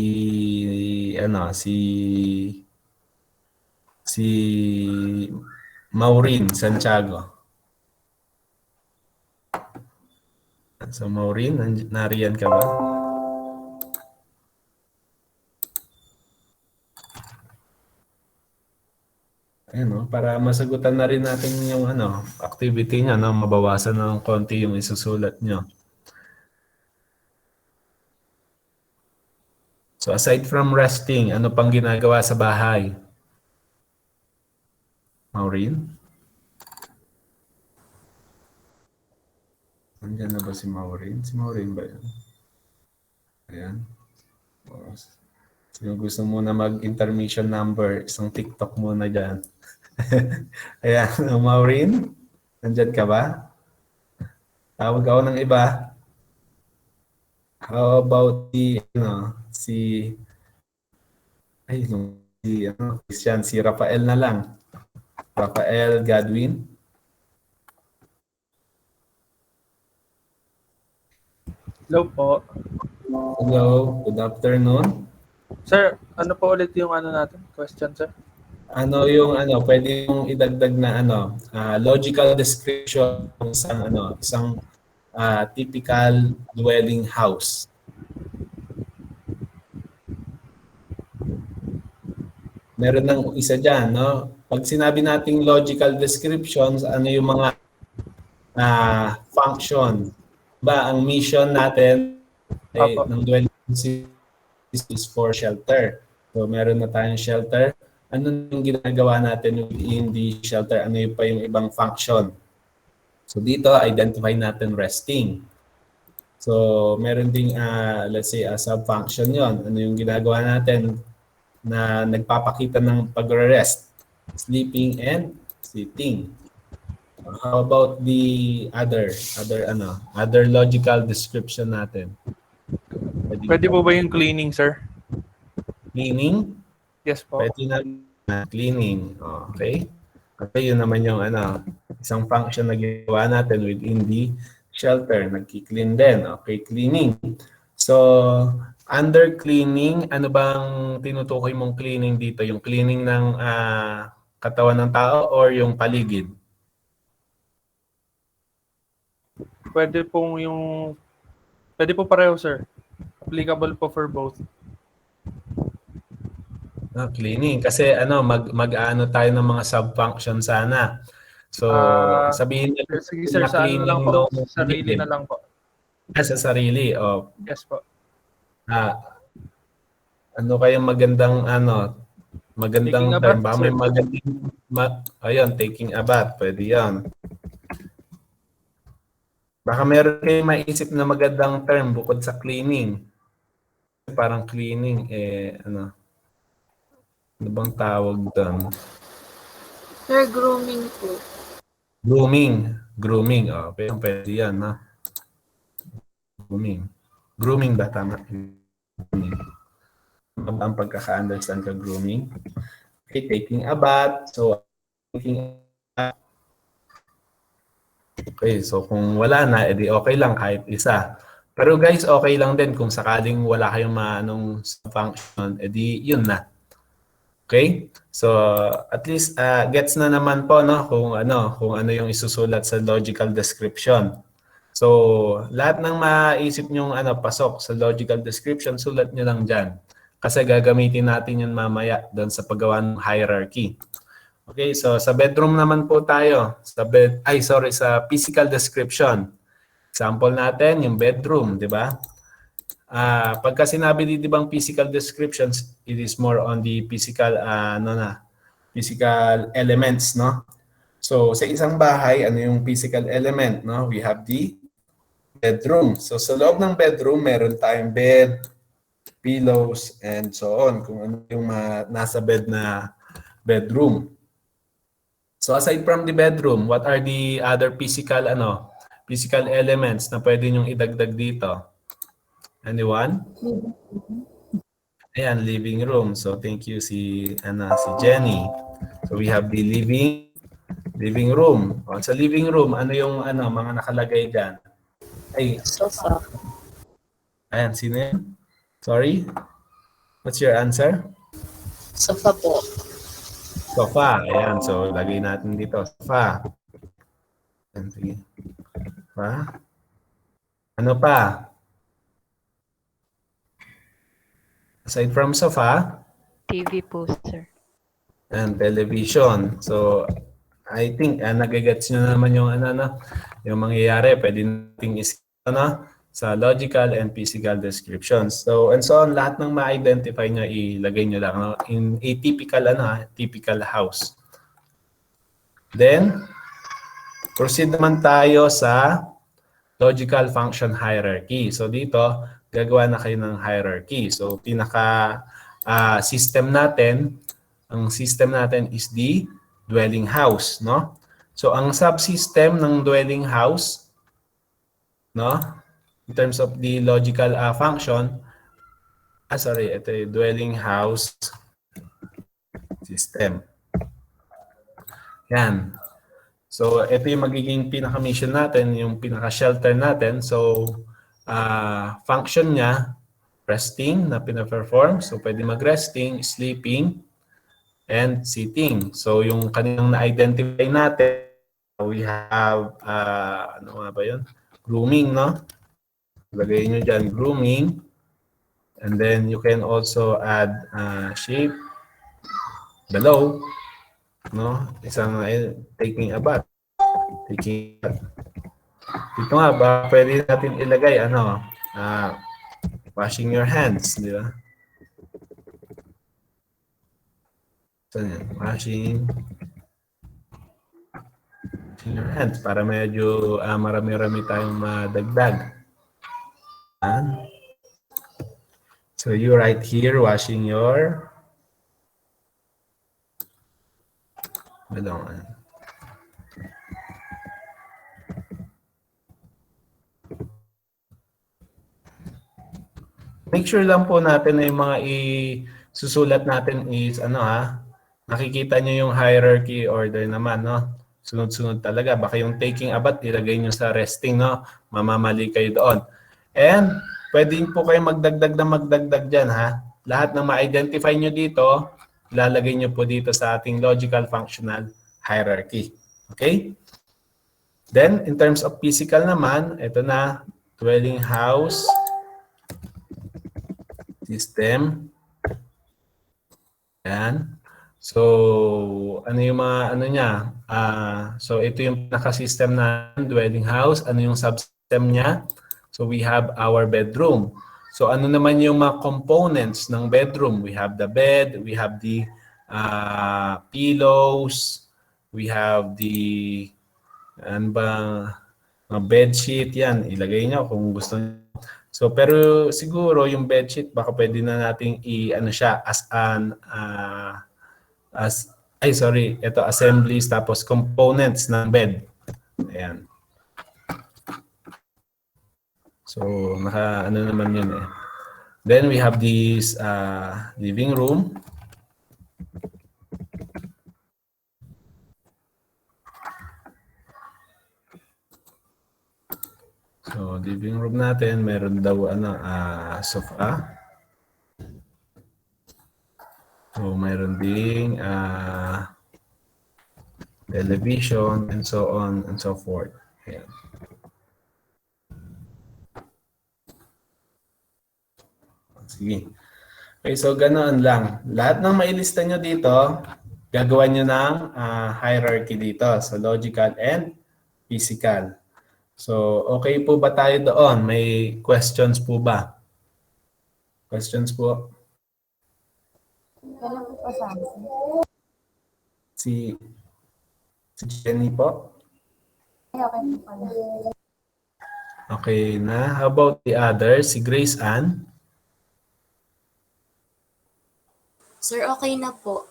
Maureen Santiago. So Maureen, nariyan ka ba? Ayan, para masagutan na rin natin yung activity niya, mabawasan ng konti yung isusulat niyo. So aside from resting, ano pang ginagawa sa bahay? Maureen? Nandiyan na ba si Maureen? Si Maureen ba yan? Ayan. Sino gusto muna mag-intermission number? Isang TikTok muna dyan. Ayan, Maureen? Nandiyan ka ba? Tawag ako ng iba. How about Christian, si Rafael na lang. Rafael Godwin. Hello po. Hello, good afternoon. Sir, ano po ulit yung natin? Question, sir? Pwede yung idagdag na logical description ng isang typical dwelling house. Meron ng isa dyan, no? Pag sinabi nating logical descriptions, ano yung mga function? Ba, ang mission natin ng dwelling is for shelter. So, meron na tayong shelter. Ano yung ginagawa natin within the shelter? Ano yung pa yung ibang function? So, dito, identify natin resting. So, meron ding, let's say, a sub-function yon. Ano yung ginagawa natin na nagpapakita ng pagre-rest? Sleeping and sitting. How about the other logical description natin? Pwede po ba yung cleaning, sir? Cleaning? Yes po. Pwede na cleaning. Okay? Kasi yun naman yung isang function na ginawa natin within the shelter. Nagki-clean din. Okay, cleaning. So, under cleaning, ano bang tinutukoy mong cleaning dito? Yung cleaning ng katawan ng tao or yung paligid? Pwede po pareho, sir. Applicable po for both. Cleaning. Kasi mag-ano tayo ng mga sub-function sana. So, sabihin Sige sir, na sa ano lang cleaning po, ng sarili na lang po. sa sarili. O, Yes po. ano kayang magandang Taking a term? bath, Baka sir. may ayun, taking a bath. Pwede yan. Baka meron kayong maisip na magandang term bukod sa cleaning. Parang cleaning, ano bang tawag doon? Sir, grooming po. Grooming. Oh, pwede yan, ha? Grooming ba? Tama. Grooming. Ano ba ang pagkaka-understand ka grooming? Okay, taking a bath. So, okay, so kung wala na, edi okay lang kahit isa. Pero guys, okay lang din kung sakaling wala kayong maanong function, edi yun na. Okay? So, at least gets na naman po no kung ano yung isusulat sa logical description. So, lahat ng maisip nyong pasok sa logical description, sulat nyo lang diyan. Kasi gagamitin natin yun mamaya doon sa paggawa ng hierarchy. Okay, so sa bedroom naman po tayo. Sa physical description. Example natin, yung bedroom, di ba? Pagka sinabi di bang physical descriptions, it is more on the physical physical elements, no? So sa isang bahay, ano yung physical element, no? We have the bedroom. So sa loob ng bedroom, meron tayong bed, pillows, and so on. Kung ano yung nasa bed na bedroom. So aside from the bedroom, what are the other physical elements na pwede nyong idagdag dito? Anyone? Ayan, living room. So thank you si Jenny. So we have the living room. O, sa living room, ano yung mga nakalagay diyan? Sofa. Ayan, sino yan? Sorry? What's your answer? Sofa po. Sofa. Ayan, so lagay natin dito. Sofa. Ayan, sige. Sofa. Ano pa? Aside from sofa, TV po, sir. and television. So, I think nagigets nyo naman yung yung mangyayari. Pwede nating sa logical and physical descriptions. So, and so on, lahat ng ma-identify nyo, ilagay nyo lang in a typical house. Then, proceed naman tayo sa logical function hierarchy. So, dito, gagawa na kayo ng hierarchy. So, system natin, ang system natin is the dwelling house, no? So, ang subsystem ng dwelling house, no? In terms of the logical function, ito yung dwelling house system. Yan. So, ito yung magiging pinaka-mission natin, yung pinaka-shelter natin. So, function niya, resting na pina-perform. So, pwede mag-resting, sleeping, and sitting. So, yung kanilang na-identify natin, we have, ano nga ba yun? Grooming, no? Lagay nyo dyan, grooming. And then, you can also add shape below. No? Isang taking a bath. Dito nga, pwede natin ilagay, washing your hands, di ba? So, washing your hands para medyo marami-rami tayong madagdag. So, you right here, washing your make sure lang po natin na yung mga susulat natin is nakikita nyo yung hierarchy order naman, no? Sunod-sunod talaga. Baka yung taking a bath, ilagay nyo sa resting, no? Mamamali kayo doon. And pwede po kayo magdagdag dyan, ha? Lahat ng ma-identify nyo dito, ilalagay nyo po dito sa ating logical functional hierarchy. Okay? Then, in terms of physical naman, ito na, dwelling house system Ayan. So, ano yung mga ano niya? So, ito yung pinaka-system na dwelling house. Ano yung subsystem niya? So, we have our bedroom. So, ano naman yung mga components ng bedroom? We have the bed, we have the pillows, we have the ano ba, mga bedsheet, yan. Ilagay nyo kung gusto nyo. So, pero siguro yung bedsheet, baka pwede na nating i-ano siya as an ay sorry, ito assemblies tapos components ng bed. Ayan. So, naka ano naman yun eh. Then we have this living room. So, living room natin, meron daw sofa. So, meron ding television and so on and so forth. Ayan. Sige. Okay, so ganoon lang. Lahat ng mailista nyo dito, gagawa nyo ng hierarchy dito. So, logical and physical. So, okay po ba tayo doon? May questions po ba? Questions po? Kailan po pa Si Jenny po? Okay po pala. Okay na. How about the others? Si Grace Ann? Sir, okay na po.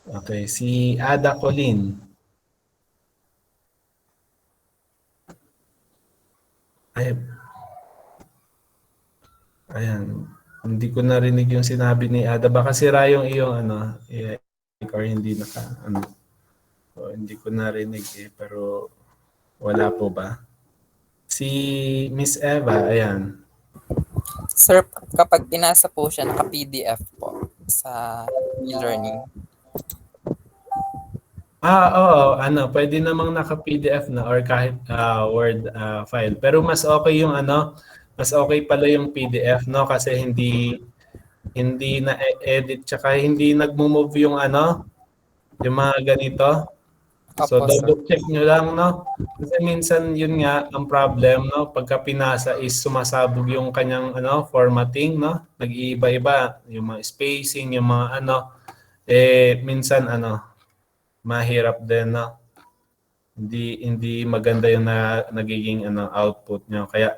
Okay. Si Ada Colin? Ay, ayan. Hindi ko narinig yung sinabi ni Ada. Baka sira yung iyong or hindi hindi ko narinig pero wala po ba? Si Miss Eva, ayan. Sir, kapag pinasa po siya, naka-PDF po sa e-learning. Oo, pwede namang naka-PDF na or kahit Word file. Pero mas okay yung mas okay pala yung PDF, no? Kasi hindi na edit tsaka hindi nagmo-move yung yung mga ganito. So, Opo, sir. double check nyo lang, no? Kasi minsan yun nga, ang problem, no? Pagka pinasa is sumasabog yung kanyang formatting, no? Nag-iiba-iba, yung mga spacing, yung mga minsan mahirap din, no? Hindi maganda yung nagiging output nyo. Kaya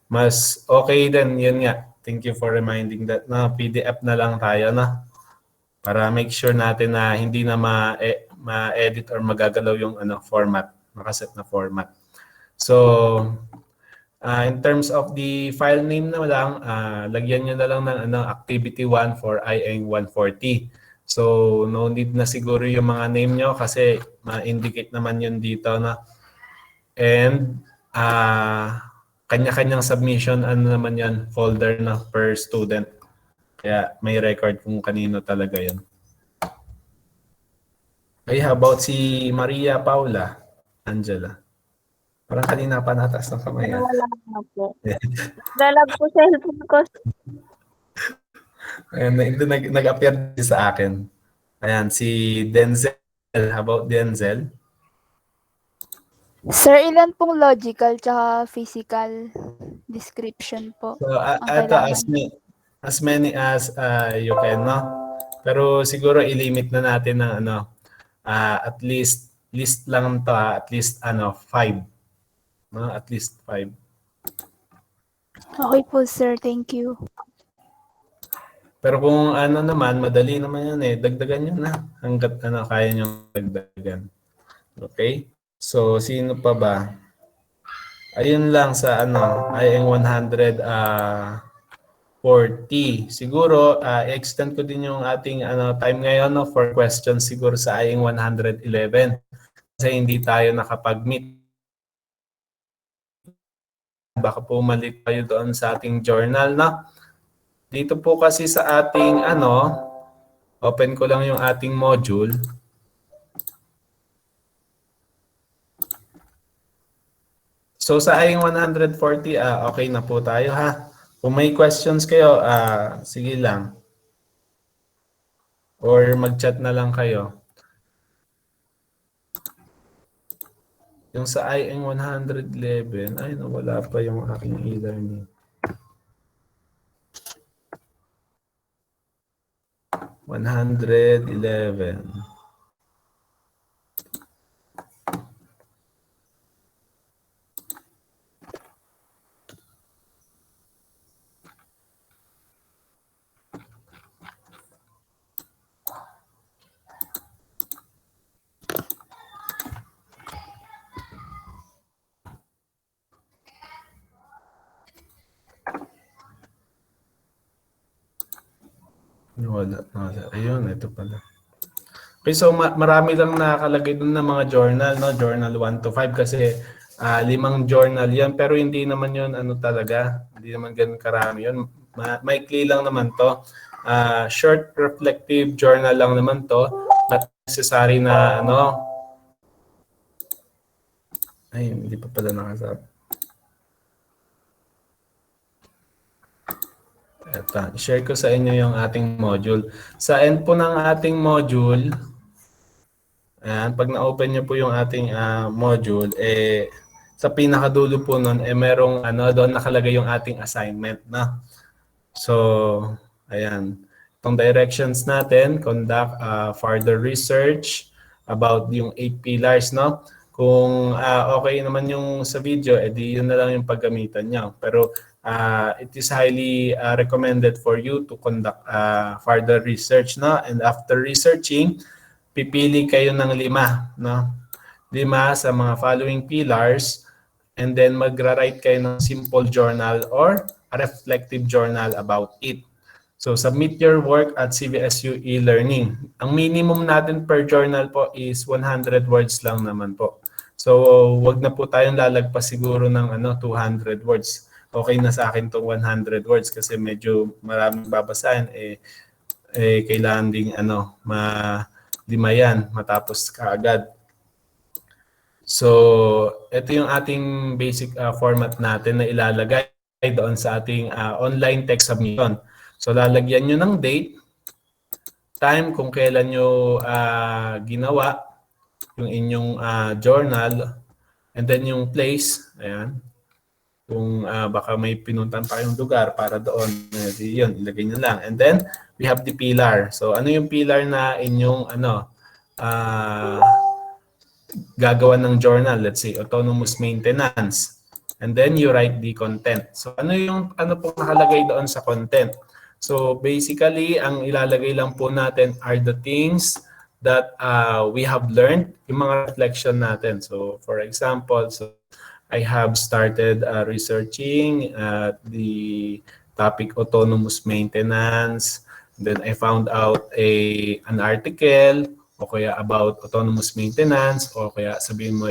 mas okay din, yun nga. Thank you for reminding that na PDF na lang tayo, no? Para make sure natin na hindi na ma-edit or magagalaw yung format, nakaset na format. So, in terms of the file name na lang, lagyan nyo na lang ng activity 1 for IN 140. So, no need na siguro yung mga name nyo kasi ma-indicate naman yun dito na. And, kanya-kanyang submission, naman yan, folder na per student. Kaya may record kung kanino talaga yun. Okay, how about si Maria Paula Angela? Parang kanina pa nataas ng kamay. Wala na po. Lalag po cellphone ko. Ayan, nag-appear din sa akin. Ayan, si Denzel. How about Denzel? Sir, ilan pong logical tsaka physical description po? So, ang ito, kailangan? as many as you can, no? Pero siguro i-limit na natin ng at least list lang to, at least 5. No? At least 5. Okay po, sir. Thank you. Pero kung naman, madali naman yan dagdagan nyo na hanggat kaya nyo dagdagan. Okay? So, sino pa ba? Ayun lang sa IN 140. Siguro, extend ko din yung ating time ngayon for questions siguro sa IN 111. Kasi hindi tayo nakapag-meet. Baka pumalit tayo doon sa ating journal, na. Dito po kasi sa ating open ko lang yung ating module. So sa IN 140, okay na po tayo, ha. Kung may questions kayo, sige lang. Or mag-chat na lang kayo. Yung sa IN 111, ay nawala pa yung aking e-learning. 111. Wala. Ayun, ito pala. Okay, so marami lang nakalagay dun na mga journal, no? Journal 1 to 5 kasi 5 journal yan. Pero hindi naman yun ano talaga. Hindi naman ganun karami yun. Maikli lang naman to. Short reflective journal lang naman to. Not necessary na ano. Ay, hindi pa pala nakasabi. Ito, share ko sa inyo yung ating module. Sa end po ng ating module, ayan, pag na-open nyo po yung ating module, sa pinakadulo po nun, merong doon nakalagay yung ating assignment na. So, ayan. Itong directions natin, conduct further research about yung 8 pillars, no? Kung okay naman yung sa video, edi yun na lang yung paggamitan nyo. Pero it is highly recommended for you to conduct further research, no? And after researching, pipili kayo ng 5, no? 5 sa mga following pillars, and then magra-write kayo ng simple journal or a reflective journal about it. So submit your work at CVSU e-learning. Ang minimum natin per journal po is 100 words lang naman po. So wag na po tayong lalagpas siguro ng 200 words. Okay na sa akin tong 100 words kasi medyo maraming babasahin, kailangan ding 5 yan matapos kaagad. So, ito yung ating basic format natin na ilalagay doon sa ating online text submission. So, lalagyan nyo ng date, time kung kailan nyo ginawa yung inyong journal, and then yung place, ayan. Kung baka may pinuntan pa yung lugar para doon, yun, ilagay nyo lang. And then, we have the pillar. So, ano yung pillar na inyong gagawa ng journal? Let's say, autonomous maintenance. And then, you write the content. So, ano pong nakalagay doon sa content? So, basically, ang ilalagay lang po natin are the things that we have learned, yung mga reflection natin. So, for example, I have started researching the topic autonomous maintenance. Then I found out an article o kaya about autonomous maintenance o kaya sabihin mo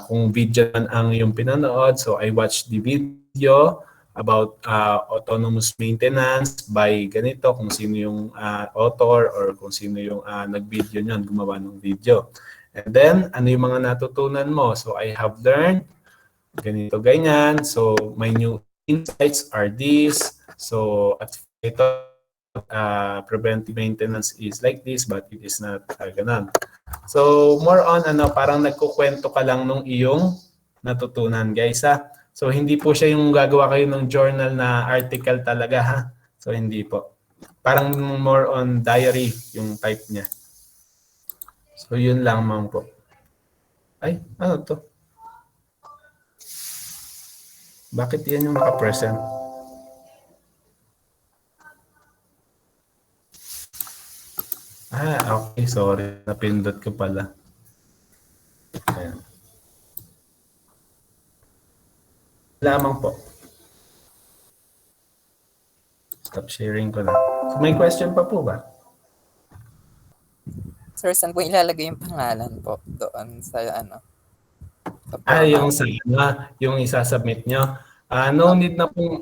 kung video ang yung pinanood. So I watched the video about autonomous maintenance by ganito, kung sino yung author or kung sino yung nag-video niyan, gumawa ng video. And then, ano yung mga natutunan mo? So, I have learned ganito, ganyan. So, my new insights are these. So, at ito, preventive maintenance is like this, but it is not ganun. So, more on, parang nagkukwento ka lang nung iyong natutunan, guys, ha? So, hindi po siya yung gagawa kayo ng journal na article talaga, ha? So, hindi po. Parang more on diary yung type niya. So, yun lang man po. Ay, ano to? Bakit yan yung naka-present? Okay. Sorry. Napindot ko pala. Ayan. Lamang po. Stop sharing ko na. So, may question pa po ba? Sir, saan po ilalagay yung pangalan po doon sa Yung isasubmit nyo. No need na yung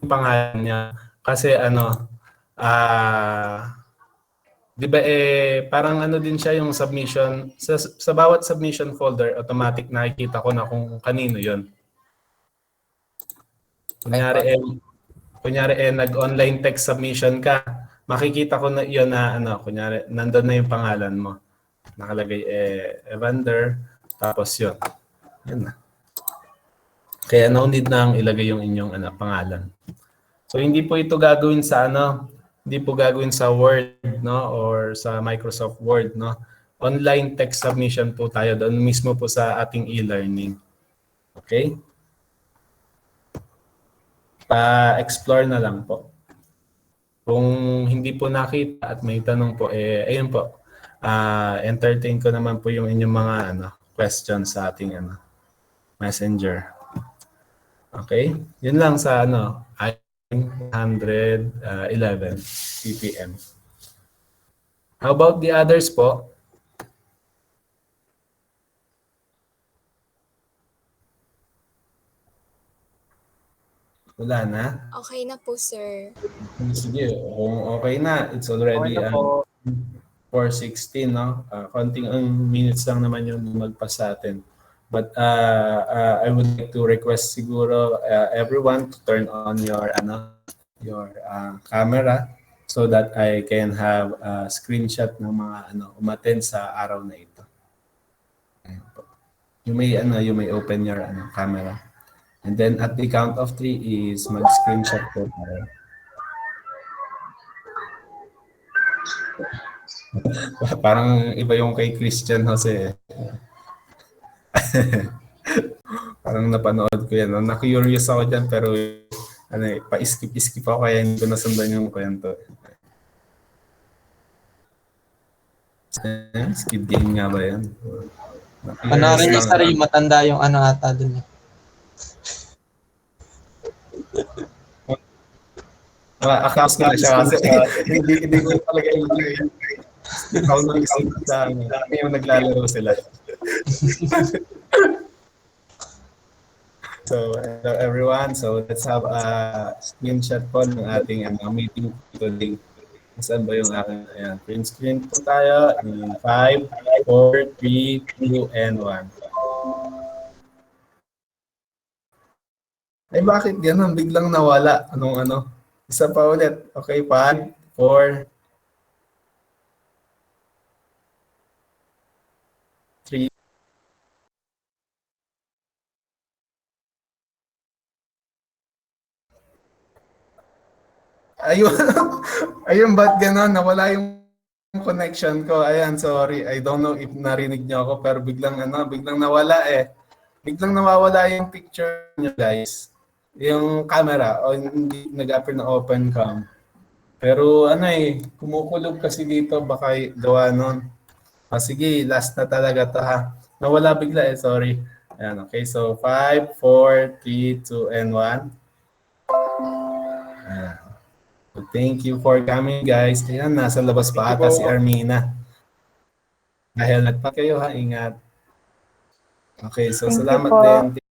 pangalan niya kasi di ba parang din siya yung submission sa bawat submission folder, automatic nakikita ko na kung kanino 'yon. Kunyari nag-online text submission ka. makikita ko na yun na ano, kunyari, nandun na yung pangalan mo. Nakalagay Evander, tapos yun. Yun na. Kaya no need na ang ilagay yung inyong pangalan. So hindi po ito gagawin sa hindi po gagawin sa Word, no, or sa Microsoft Word, no. Online text submission po tayo doon mismo po sa ating e-learning. Okay? Pa-explore na lang po. Kung hindi po nakita at may tanong po, ayun po. Entertain ko naman po yung inyong mga questions sa ating messenger. Okay? Yun lang sa 111 ppm. How about the others po? Wala na? Okay na po, sir. Sige, kung okay na, it's already Okay na po. 4:16, no? Konting minutes lang naman yung magpas sa atin. But I would like to request siguro everyone to turn on your camera so that I can have a screenshot ng mga umattend sa araw na ito. You may open your camera. And then at the count of 3 is mag-screenshot po tayo. Parang iba yung kay Christian Jose. Parang napanood ko yan. Na-curious ako dyan pero pa-skip ako kaya hindi ko nasundan yung kwento. Skid game nga ba yan? Panoorin niyo sir, yung matanda yung ata dun. Accounts ko na siya kasi hindi ko talaga yung ikaw nang isip sa yung naglalaro sila. So, hello everyone. So, let's have a screenshot po ng ating meeting today. Saan ba yung aking print screen po tayo in 5, 4, 3, 2, and 1. Ay, bakit ganun? Biglang nawala. Anong? Isa pa ulit. Okay, 5, 4, 3. Ayun, ba't gano'n? Nawala yung connection ko. Ayan, sorry. I don't know if narinig niyo ako, pero biglang nawala eh. Biglang nawawala yung picture niyo, guys. Yung camera, o hindi nag-appear na open cam. Pero kumukulog kasi dito, baka gawa nun. Sige, last na talaga to ha. Nawala bigla sorry. Ayan, okay. So, 5, 4, 3, 2, and 1. Ayan. So, thank you for coming, guys. Ayan, nasa labas pa ata si Armina. Dahil nagpa kayo ha, ingat. Okay, so salamat din.